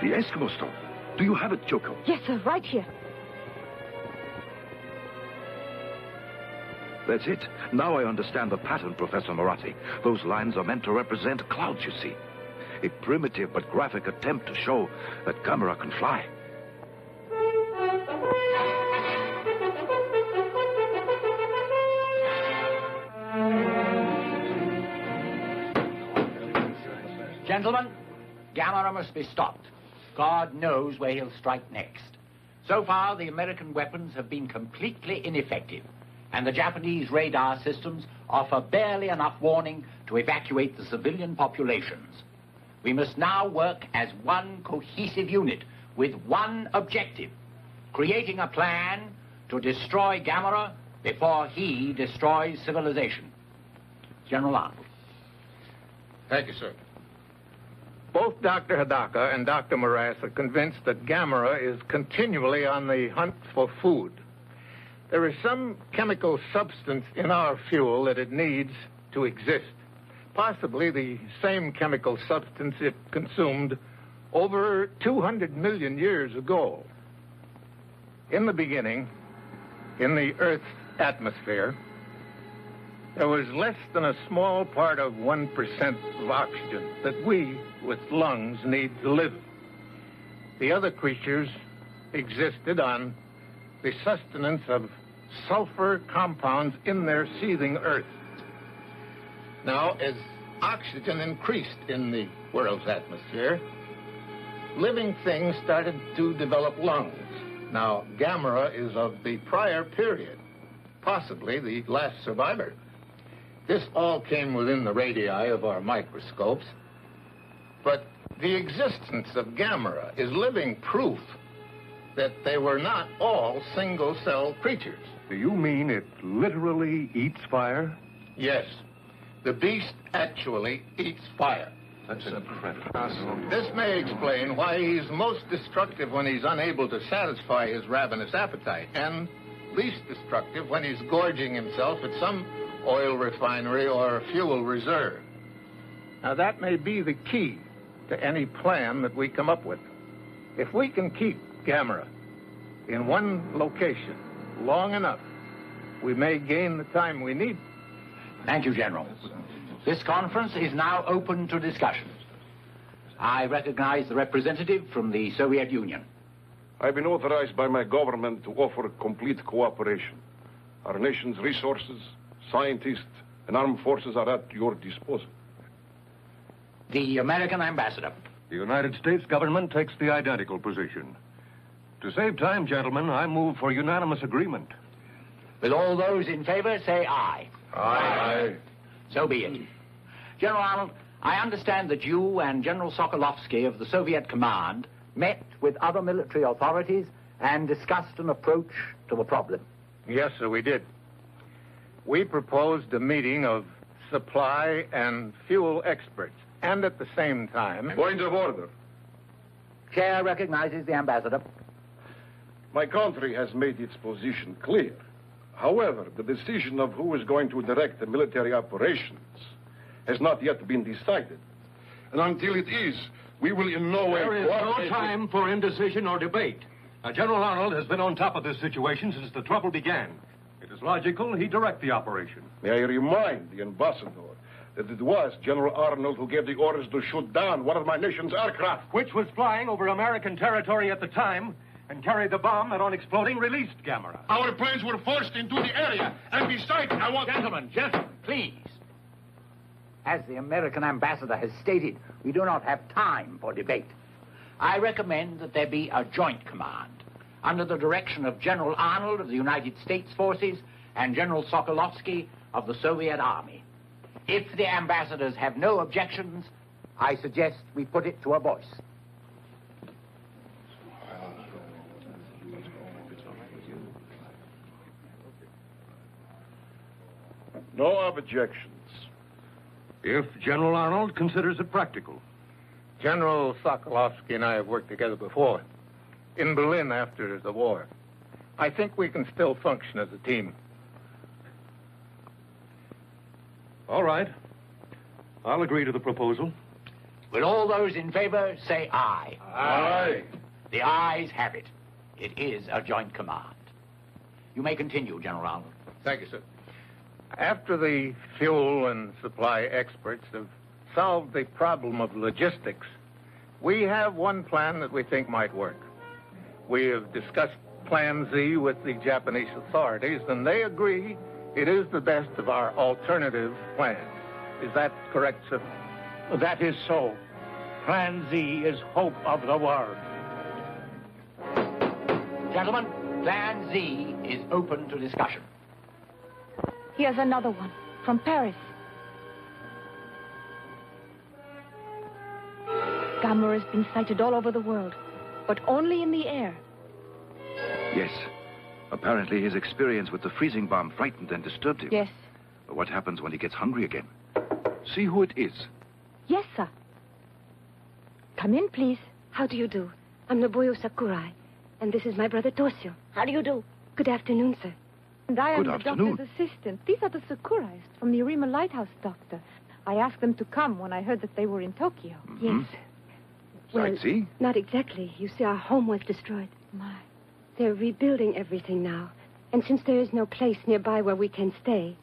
The Eskimo stone. Do you have it, Choco? Yes, sir, right here. That's it. Now I understand the pattern, Professor Moratti. Those lines are meant to represent clouds, you see. A primitive but graphic attempt to show that Gammera can fly. Gentlemen, Gammera must be stopped. God knows where he'll strike next. So far, the American weapons have been completely ineffective, and the Japanese radar systems offer barely enough warning to evacuate the civilian populations. We must now work as one cohesive unit with one objective, creating a plan to destroy Gammera before he destroys civilization. General Arnold. Thank you, sir. Both Dr. Hidaka and Dr. Morass are convinced that Gammera is continually on the hunt for food. There is some chemical substance in our fuel that it needs to exist. possibly the same chemical substance it consumed over 200 million years ago. In the beginning, in the Earth's atmosphere, there was less than a small part of 1% of oxygen that we, with lungs, need to live. The other creatures existed on the sustenance of sulfur compounds in their seething earth. Now, as oxygen increased in the world's atmosphere, living things started to develop lungs. Now, Gammera is of the prior period, possibly the last survivor. This all came within the radii of our microscopes, but the existence of Gammera is living proof that they were not all single-cell creatures. Do you mean it literally eats fire? Yes. The beast actually eats fire. That's incredible. This may explain why he's most destructive when he's unable to satisfy his ravenous appetite, and least destructive when he's gorging himself at some oil refinery or fuel reserve. Now, that may be the key to any plan that we come up with. If we can keep Gammera in one location long enough, we may gain the time we need. Thank you, General. This conference is now open to discussion. I recognize the representative from the Soviet Union. I've been authorized by my government to offer complete cooperation. Our nation's resources, scientists, and armed forces are at your disposal. The American ambassador. The United States government takes the identical position. To save time, gentlemen, I move for unanimous agreement. Will all those in favor say aye? Aye. So be it. General Arnold, I understand that you and General Sokolovsky of the Soviet Command met with other military authorities and discussed an approach to the problem. Yes, sir, we did. We proposed a meeting of supply and fuel experts, and at the same time... Point of order. Chair recognizes the ambassador. My country has made its position clear. However, the decision of who is going to direct the military operations has not yet been decided. And until it is, we will in no way... There is no time for indecision or debate. General Arnold has been on top of this situation since the trouble began. It is logical he direct the operation. May I remind the ambassador that it was General Arnold who gave the orders to shoot down one of my nation's aircraft. Which was flying over American territory at the time and carried the bomb that, on exploding, released Gammera. Our planes were forced into the area, and besides, I want... Gentlemen, please. As the American ambassador has stated, we do not have time for debate. I recommend that there be a joint command under the direction of General Arnold of the United States Forces and General Sokolovsky of the Soviet Army. If the ambassadors have no objections, I suggest we put it to a voice. No objections. If General Arnold considers it practical. General Sokolovsky and I have worked together before, in Berlin after the war. I think we can still function as a team. All right. I'll agree to the proposal. Will all those in favor say aye? Aye. The ayes have it. It is a joint command. You may continue, General Arnold. Thank you, sir. After the fuel and supply experts have solved the problem of logistics, we have one plan that we think might work. We have discussed Plan Z with the Japanese authorities, and they agree it is the best of our alternative plans. Is that correct, sir? That is so. Plan Z is hope of the world. Gentlemen, Plan Z is open to discussion. Here's another one from Paris. Gammera has been sighted all over the world, but only in the air. Yes. Apparently his experience with the freezing bomb frightened and disturbed him. Yes. But what happens when he gets hungry again? See who it is. Yes, sir. Come in, please. How do you do? I'm Nobuyo Sakurai, and this is my brother Toshio. How do you do? Good afternoon, sir. And I am Good the afternoon. doctor's assistant. These are the Sakurais from the Arima Lighthouse, Doctor. I asked them to come when I heard that they were in Tokyo. Yes. Well, Sightsee? not exactly. You see, our home was destroyed. My. They're rebuilding everything now. And since there is no place nearby where we can stay,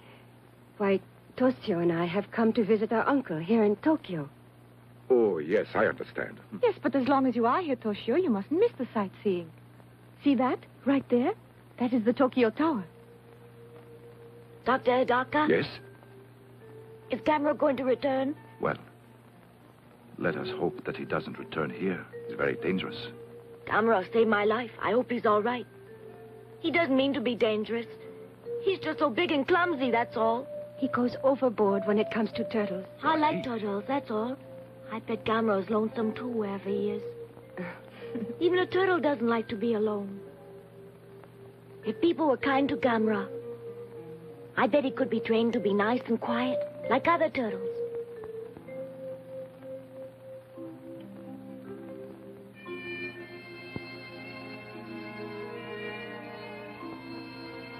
why, Toshio and I have come to visit our uncle here in Tokyo. Oh, yes, I understand. Yes, but as long as you are here, Toshio, you mustn't miss the sightseeing. See that? Right there? That is the Tokyo Tower. Dr. Hidaka? Yes? Is Gammera going to return? Well, let us hope that he doesn't return here. It's very dangerous. Gammera saved my life. I hope he's all right. He doesn't mean to be dangerous. He's just so big and clumsy, that's all. He goes overboard when it comes to turtles. I like turtles, that's all. I bet Gammera's lonesome, too, wherever he is. Even a turtle doesn't like to be alone. If people were kind to Gammera, I bet he could be trained to be nice and quiet, like other turtles.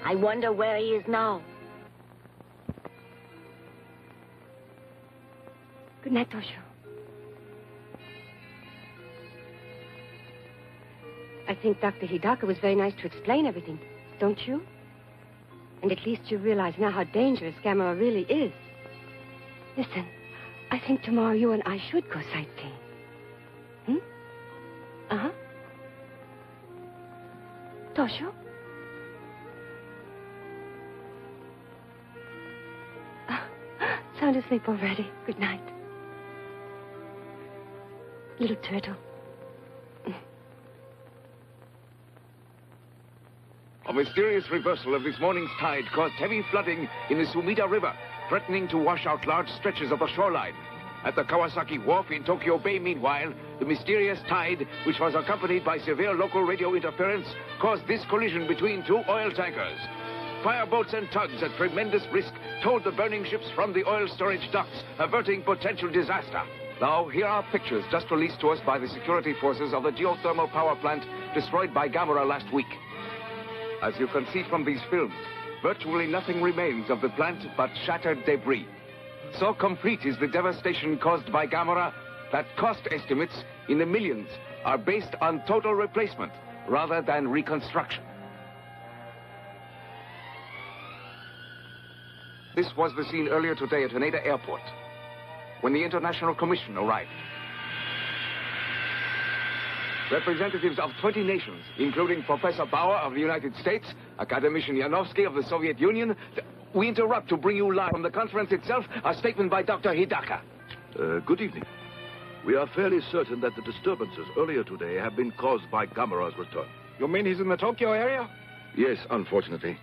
I wonder where he is now. Good night, Toshio. I think Dr. Hidaka was very nice to explain everything, don't you? And at least you realize now how dangerous Gammera really is. Listen, I think tomorrow you and I should go sightseeing. Hmm? Uh-huh. Toshio? Sound asleep already. Good night. Little turtle. A mysterious reversal of this morning's tide caused heavy flooding in the Sumida River, threatening to wash out large stretches of the shoreline. At the Kawasaki Wharf in Tokyo Bay, meanwhile, the mysterious tide, which was accompanied by severe local radio interference, caused this collision between two oil tankers. Fireboats and tugs at tremendous risk towed the burning ships from the oil storage docks, averting potential disaster. Now, here are pictures just released to us by the security forces of the geothermal power plant destroyed by Gammera last week. As you can see from these films, virtually nothing remains of the plant but shattered debris. So complete is the devastation caused by Gammera that cost estimates in the millions are based on total replacement rather than reconstruction. This was the scene earlier today at Haneda Airport, when the International Commission arrived. Representatives of 20 nations, including Professor Bauer of the United States, Academician Yanovsky of the Soviet Union. We interrupt to bring you live from the conference itself a statement by Dr. Hidaka. Good evening. We are fairly certain that the disturbances earlier today have been caused by Gammera's return. You mean he's in the Tokyo area? Yes, unfortunately.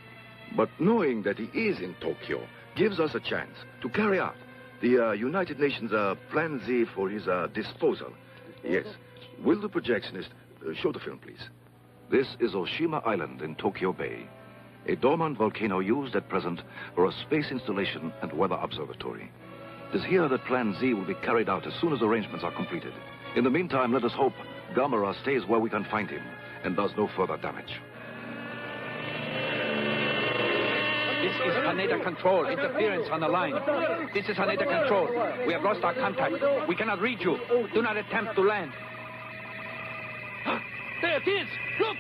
But knowing that he is in Tokyo gives us a chance to carry out the United Nations Plan Z for his disposal. Yes. Will the projectionist show the film, please? This is Oshima Island in Tokyo Bay, a dormant volcano used at present for a space installation and weather observatory. It is here that Plan Z will be carried out as soon as arrangements are completed. In the meantime, let us hope Gammera stays where we can find him and does no further damage. This is Haneda Control. Interference on the line. This is Haneda Control. We have lost our contact. We cannot reach you. Do not attempt to land. There it is! Look!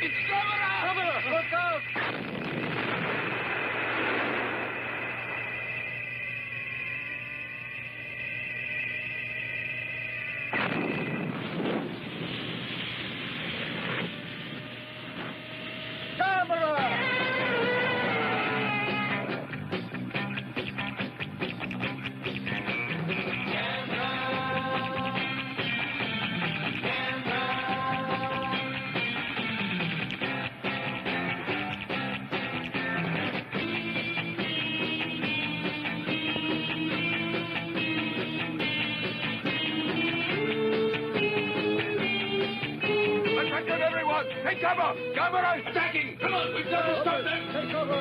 It's Gammera! Look out! Take cover! Gammera is attacking! Come on, we've got to stop them! Take cover!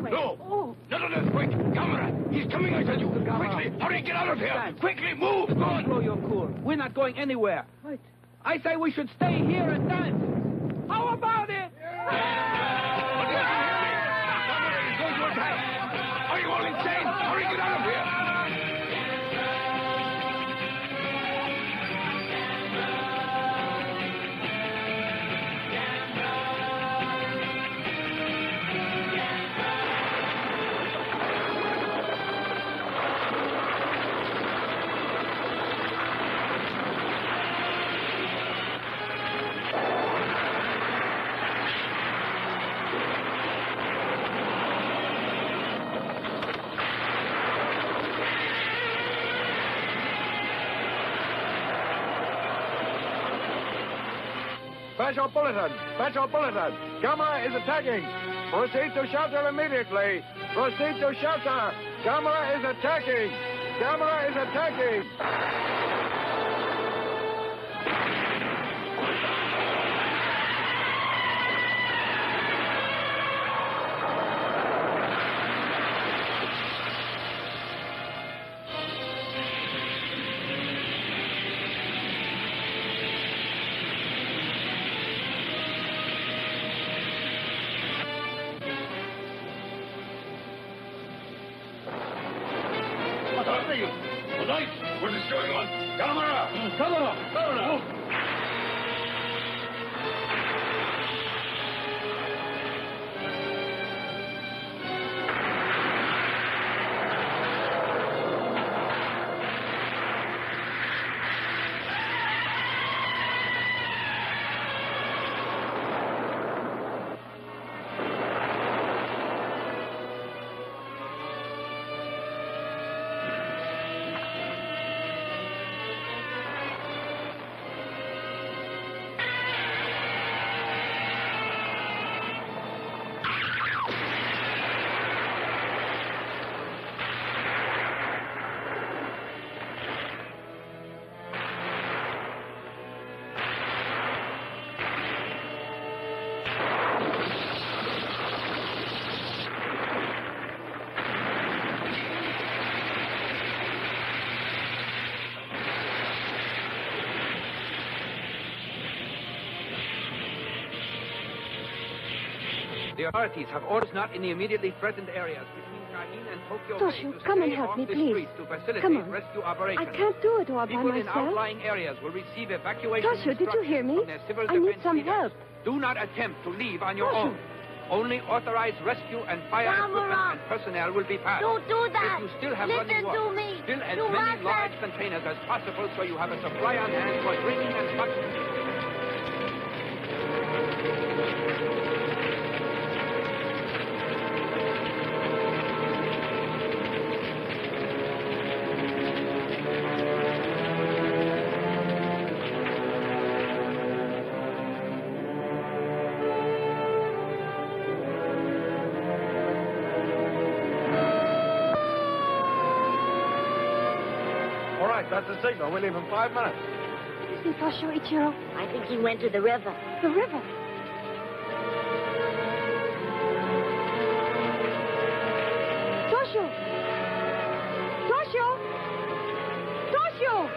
No! None of this, quick! Gammera! He's coming, I tell you! Quickly! Hurry, get out of here! Quickly, move! Go on! Blow your cool. We're not going anywhere. What? I say we should stay here and dance. How about it? Gammera is going to attack! Are you all insane? Hurry, get out of here! Special bulletin! Special bulletin! Gammera is attacking! Proceed to shelter immediately! Proceed to shelter! Gammera is attacking! Gammera is attacking! What is going on? Gammera! Gammera! Gammera! The authorities have orders not in the immediately threatened areas between Shaheen and Tokyo Bay Toshio, to come and stay help off me, the please. streets to facilitate Come on. rescue operations. I can't do it all by People in myself. outlying areas will receive evacuation Toshio, did you hear me? from their civil I need defense some leaders. help. Do not attempt to leave on your Toshio. own. Only authorized rescue and fire equipment and personnel will be passed. Don't do that. If you still have Listen running water, to me. fill as You many must large containers as possible so you have a supply on hand for drinking and smuggling. All right, that's the signal. We leave in 5 minutes. Is he Toshio, Ichiro? I think he went to the river. The river. Toshio! Toshio! Toshio!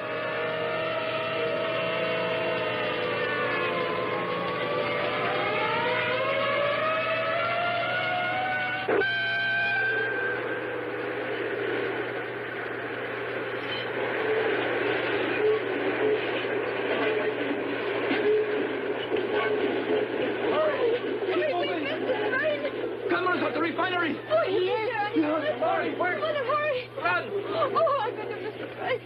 Gammera's at the refinery! Oh, he is. Hurry, quick! Mother, hurry! Run! Oh, I better miss the place.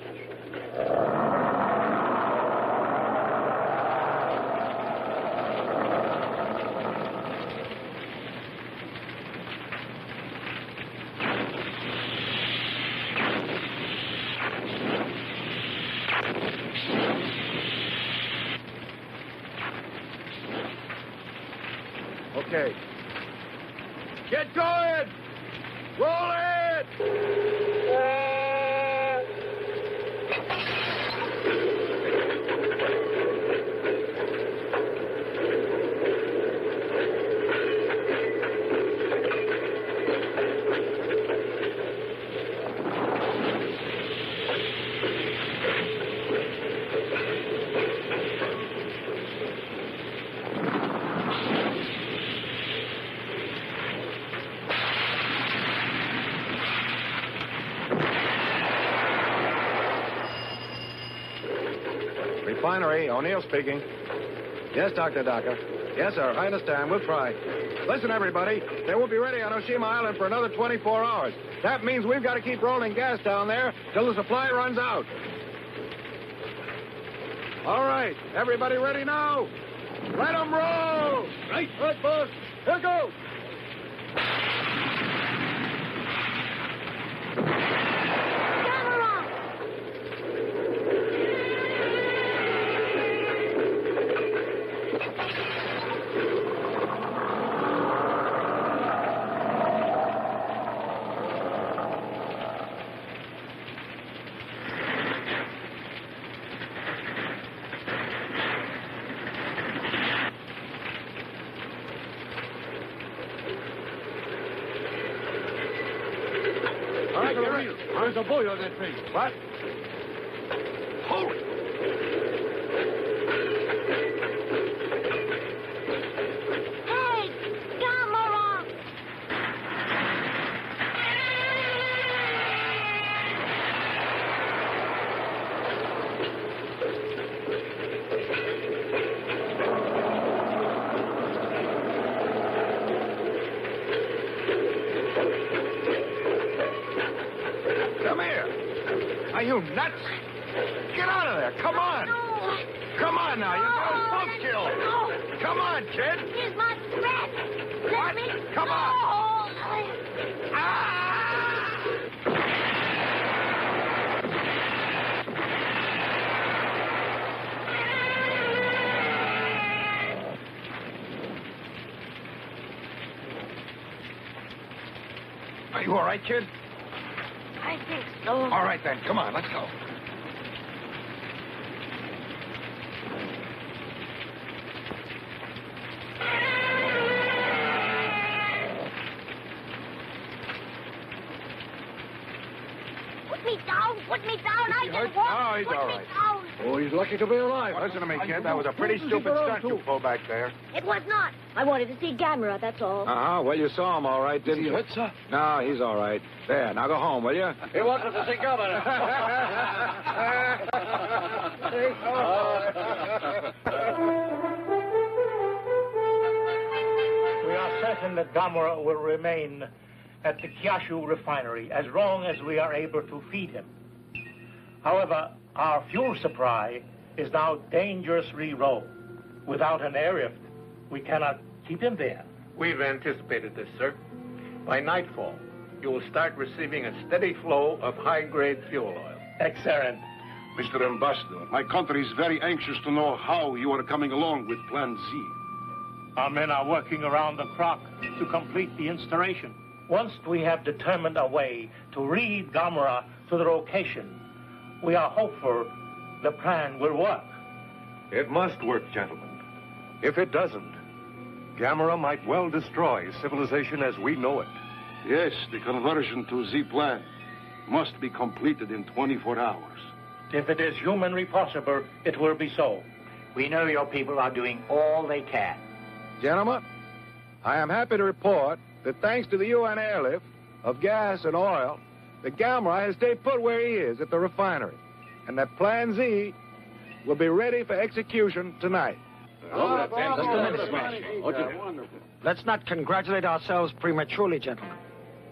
Okay. Get going! Roll it! Refinery, O'Neill speaking. Yes, Dr. Daka. Yes, sir, I understand. We'll try. Listen, everybody, they won't be ready on Oshima Island for another 24 hours. That means we've got to keep rolling gas down there till the supply runs out. All right, everybody ready now? Let them roll! Right, boss. Here goes. There's a boy on that tree. What? Hold it! Hey, Gammera! Come here. Are you nuts? Get out of there. Come on. No. Come on now. You're going both killed. No. Come on, kid. Here's my threat. Let me Come on. Are you all right, kid? I think so. All right, then. Come on. Let's go. Put me down. I can walk. Oh, he's Put all me right. down. Oh, he's lucky to be alive. Listen to me, kid. That was a pretty stupid stunt you pulled back there. It was not. I wanted to see Gammera, that's all. Uh-huh. Well, you saw him all right, didn't you? hurt, sir? No, he's all right. There, now go home, will you? He wanted to see Gammera. We are certain that Gammera will remain at the Kyashu refinery as long as we are able to feed him. However, our fuel supply is now dangerously low. Without an airlift, we cannot keep him there. We've anticipated this, sir. By nightfall, you will start receiving a steady flow of high-grade fuel oil. Excellent. Mr. Ambassador, my country is very anxious to know how you are coming along with Plan Z. Our men are working around the clock to complete the installation. Once we have determined a way to lead Gammera to the location, we are hopeful the plan will work. It must work, gentlemen. If it doesn't, Gammera might well destroy civilization as we know it. Yes, the conversion to Z plan must be completed in 24 hours. If it is humanly possible, it will be so. We know your people are doing all they can. Gentlemen, I am happy to report that thanks to the UN airlift of gas and oil, the Gammera has stayed put where he is at the refinery, and that Plan Z will be ready for execution tonight. Just a minute, Smash. Let's not congratulate ourselves prematurely, gentlemen.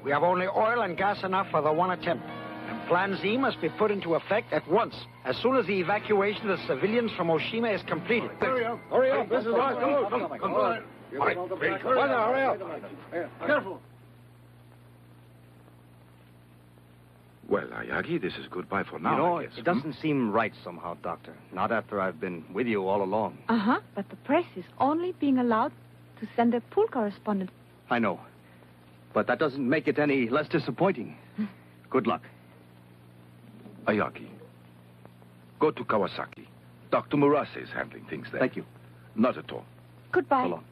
We have only oil and gas enough for the one attempt. And Plan Z must be put into effect at once, as soon as the evacuation of the civilians from Oshima is completed. Hurry up. Hurry up. This is our Come on. Hurry up. Careful. Well, Ayagi, this is goodbye for now, You know, I guess. it doesn't seem right somehow, Doctor. Not after I've been with you all along. Uh-huh, but the press is only being allowed to send their pool correspondent. I know. But that doesn't make it any less disappointing. Good luck. Ayagi, go to Kawasaki. Dr. Murase is handling things there. Thank you. Not at all. Goodbye. So long.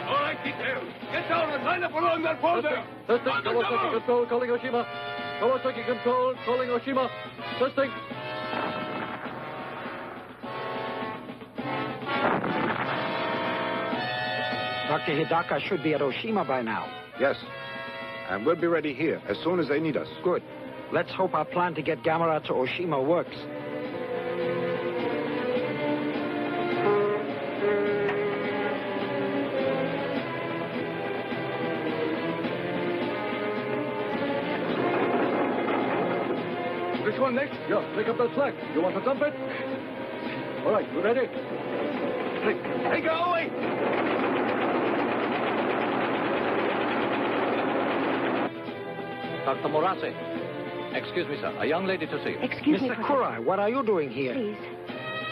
All right, detail. Get down and line up along that pole there. Testing, Kawasaki control, calling Oshima. Kawasaki control, calling Oshima. Testing. Dr. Hidaka should be at Oshima by now. Yes. And we'll be ready here as soon as they need us. Good. Let's hope our plan to get Gammera to Oshima works. Which one next? Yeah, pick up that slack. You want to dump it? All right, you ready? Hey, go away! Dr. Morase. Excuse me, sir. A young lady to see you. Excuse me, Mr. Kurai, what are you doing here? Please.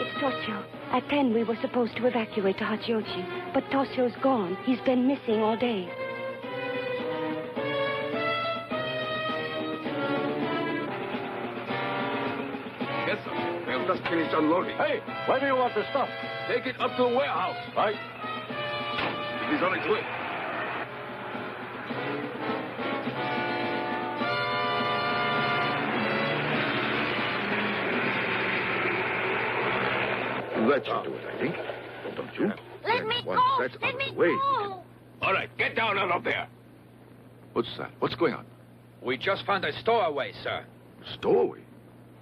It's Toshio. At 10, we were supposed to evacuate to Hachiochi, but Toshio's gone. He's been missing all day. Yes, sir. We've just finished unloading. Hey, where do you want the stuff? Take it up to the warehouse. Right. It is on its way. That should do it, I think. Don't you? Let me Once go! that's out Let of me the way. go! All right, get down out of there. What's that? What's going on? We just found a stowaway, sir. Stowaway?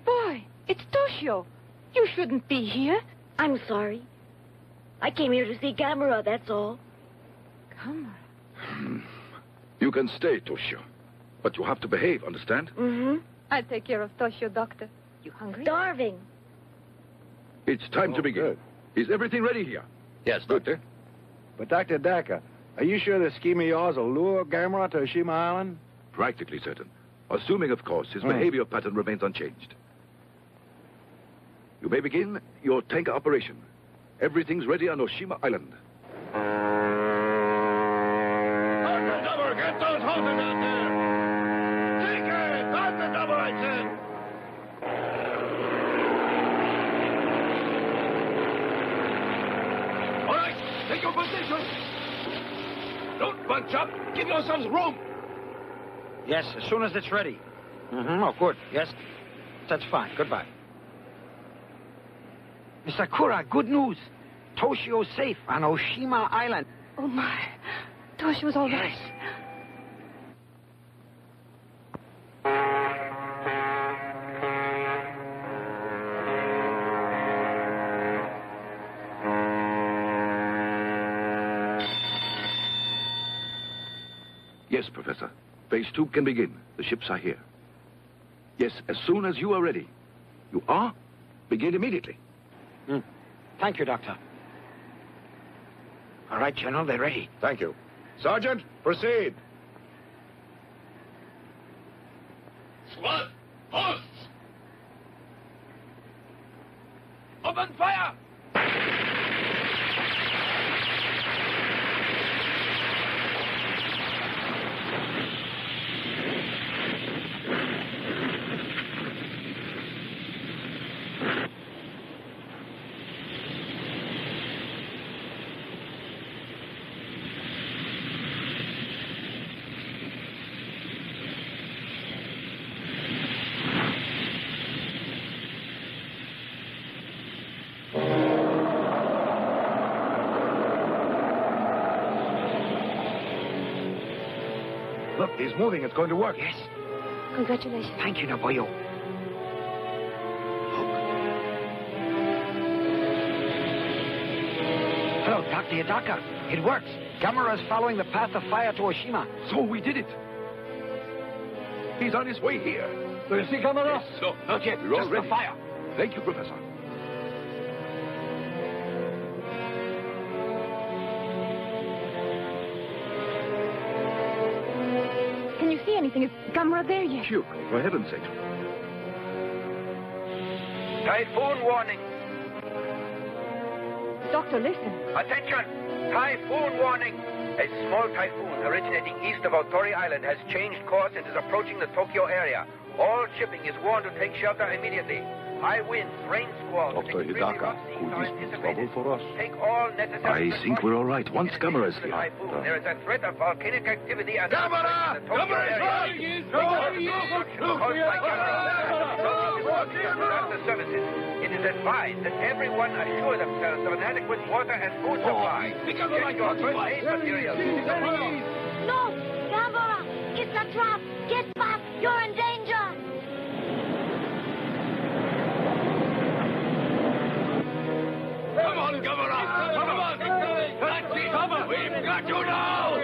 Boy, it's Toshio. You shouldn't be here. I'm sorry. I came here to see Gammera, that's all. Gammera? You can stay, Toshio. But you have to behave, understand? Mm-hmm. I'll take care of Toshio, Doctor. You hungry? Starving. It's time to begin. Good. Is everything ready here? Yes, Doctor. But, Dr. Daka, are you sure this scheme of yours will lure Gammera to Oshima Island? Practically certain. Assuming, of course, his behavior pattern remains unchanged. You may begin your tanker operation. Everything's ready on Oshima Island. Get those hoses out there! Take it! Out the double, I said! All right, take your position. Don't bunch up. Give yourselves room. Yes, as soon as it's ready. Mm-hmm. Oh, good. Yes, that's fine. Goodbye. Mr. Kura, good news. Toshio's safe on Oshima Island. Oh, my. Toshio's all right. Yes. Yes, Professor. Phase 2 can begin. The ships are here. Yes, as soon as you are ready. You are? Begin immediately. Thank you, Doctor. All right, General, they're ready. Thank you. Sergeant, proceed. Squad, posts. Open fire. Look, he's moving. It's going to work. Yes. Congratulations. Thank you, Naboyo. Hello, Dr. Hidaka. It works. Gammera's following the path of fire to Oshima. So we did it. He's on his way here. Do you see Gammera? Yes. No, Not yet. We're all Just ready. the fire. Thank you, Professor. Can you see anything? Is Gammera there yet? Phew, for heaven's sake. Typhoon warning. Doctor, listen. Attention! Typhoon warning! A small typhoon originating east of Otori Island has changed course and is approaching the Tokyo area. All shipping is warned to take shelter immediately. High winds, rain squalls, and Dr. extremely Hidaka, rough seas could are this be anticipated. trouble for us? Take all necessary I think we're all right. Once Gammera's here. typhoon. There is a threat of volcanic activity at the Tokyo area. Construction caused by Gammera. Disaster services. It is advised that everyone assure themselves of an adequate water and food supply. Check your first aid materials. No! Gammera! It's a trap! Get back! You're in danger! Come on, Gammera! Come on! That's it! Cover! We've got you now!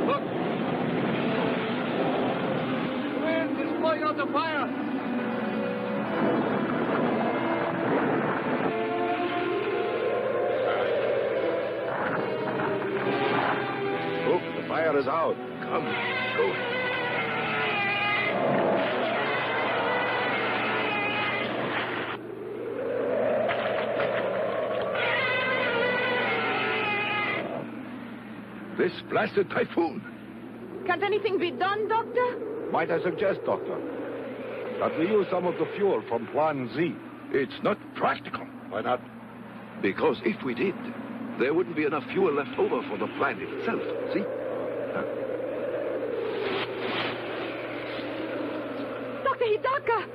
Look! The wind is blowing out the fire! Look, the fire is out. Come, go. This blasted typhoon. Can't anything be done, Doctor? Might I suggest, Doctor, that we use some of the fuel from Plan Z? It's not practical. Why not? Because if we did, there wouldn't be enough fuel left over for the plant itself. See? Dr. Hidaka!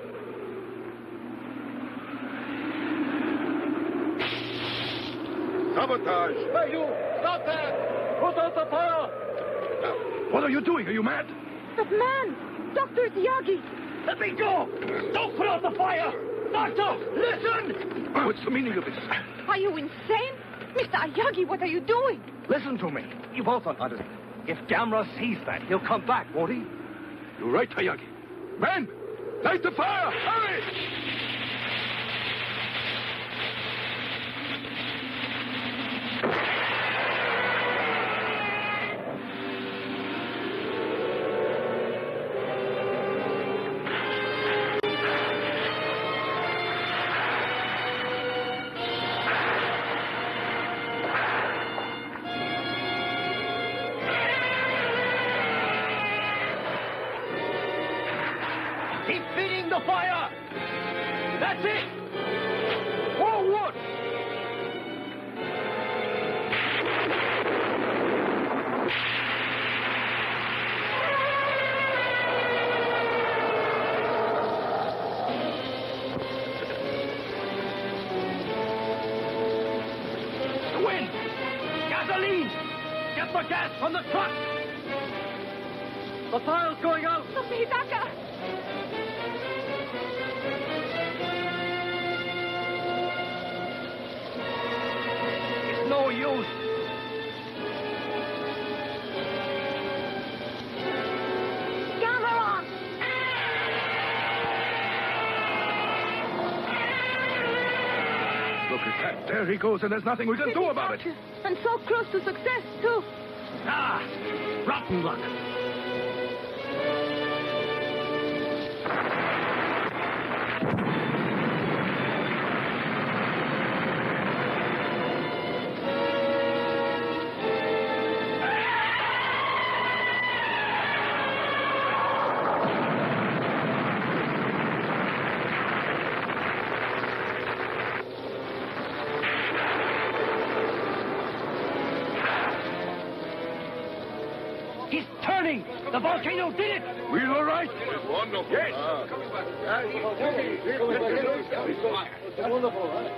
Sabotage! Hey, you! Stop that! Put out the fire! What are you doing? Are you mad? That man! Dr. Yagi! Let me go! Don't put out the fire! Doctor, listen! Oh, what's the meaning of this? Are you insane? Mr. Ayagi, what are you doing? Listen to me. You both don't understand. If Gammera sees that, he'll come back, won't he? You're right, Hayagi. Men, light the fire! Hurry! Keep feeding the fire! That's it! More wood! The wind! Gasoline! Get the gas from the truck! The fire's going out! Dr. Hidaka! It's no use. Gammera! Look at that. There he goes, and there's nothing we can do about it. And so close to success, too. Ah, rotten luck. He's turning! The volcano did it! We're all right. It's wonderful. Yes. Wonderful, huh?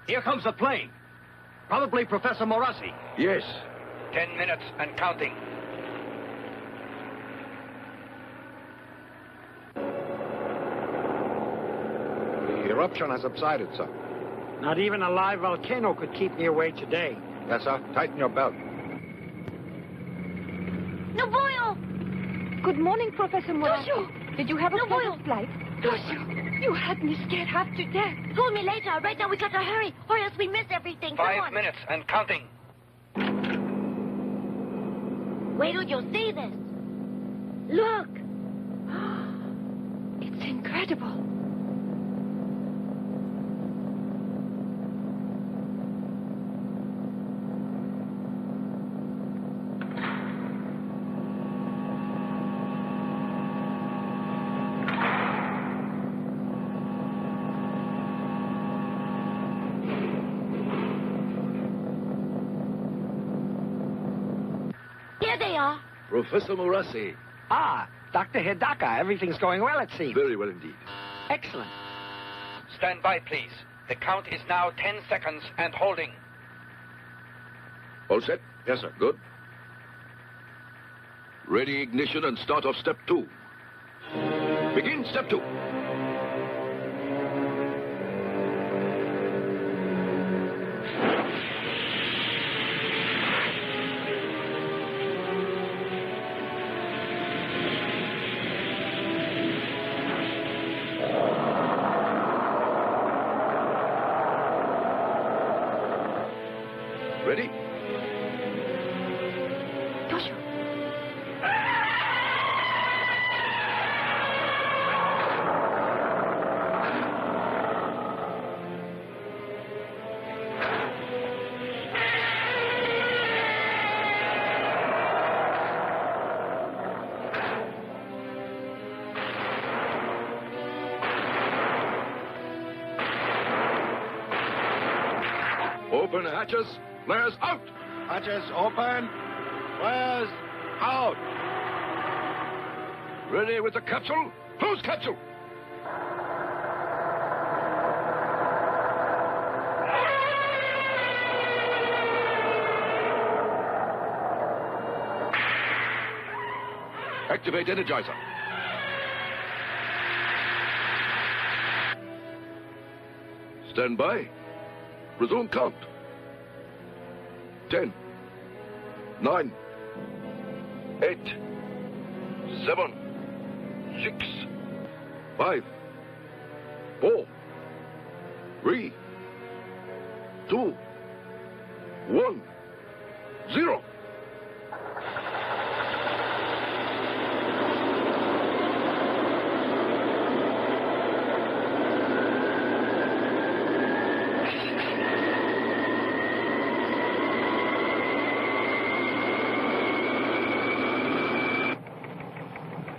Here comes the plane. Probably Professor Morassi. Yes. 10 minutes and counting. The eruption has subsided, sir. Not even a live volcano could keep me away today. Yes, sir. Tighten your belt. Nobuyo! Good morning, Professor Morassi. Toshio! Did you have a Nobuyo! pleasant flight? Toshio! You had me scared half to death. Call me later. Right now we gotta hurry, or else we miss everything. Come 5 on. minutes and counting. Wait till you see this. Look. It's incredible. Hiya. Professor Morassi. Ah, Dr. Hidaka, everything's going well, it seems. Very well indeed. Excellent. Stand by, please. The count is now 10 seconds and holding. All set? Yes, sir. Good. Ready ignition and start off step 2. Begin step 2. Ready? Joshua. Open hatches. Flares out. Hatches open. Flares out. Ready with the capsule? Close capsule. Activate energizer. Stand by. Resume count. 10, 9, 8, 7, 6, 5, 4, 3, 2, 1, 0.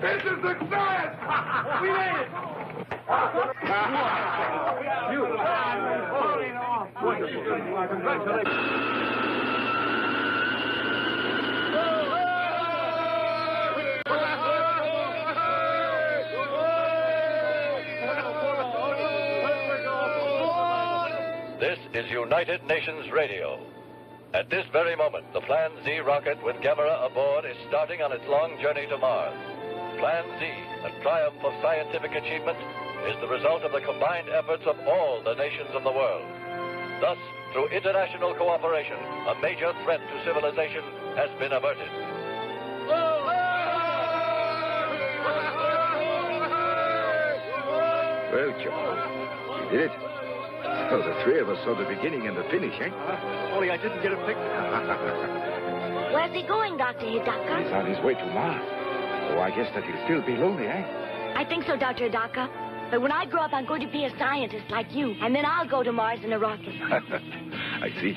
It's a success! We made it! This is United Nations Radio. At this very moment, the Plan Z rocket with Gammera aboard is starting on its long journey to Mars. Plan Z, a triumph of scientific achievement, is the result of the combined efforts of all the nations of the world. Thus, through international cooperation, a major threat to civilization has been averted. Well, Joe, you did it. Oh, the three of us saw the beginning and the finish, eh? Only I didn't get a picture. Where's he going, Dr. Hidaka? He's on his way to Mars. Oh, I guess that he'll still be lonely, eh? I think so, Dr. Hidaka. But when I grow up, I'm going to be a scientist like you. And then I'll go to Mars in a rocket. I see.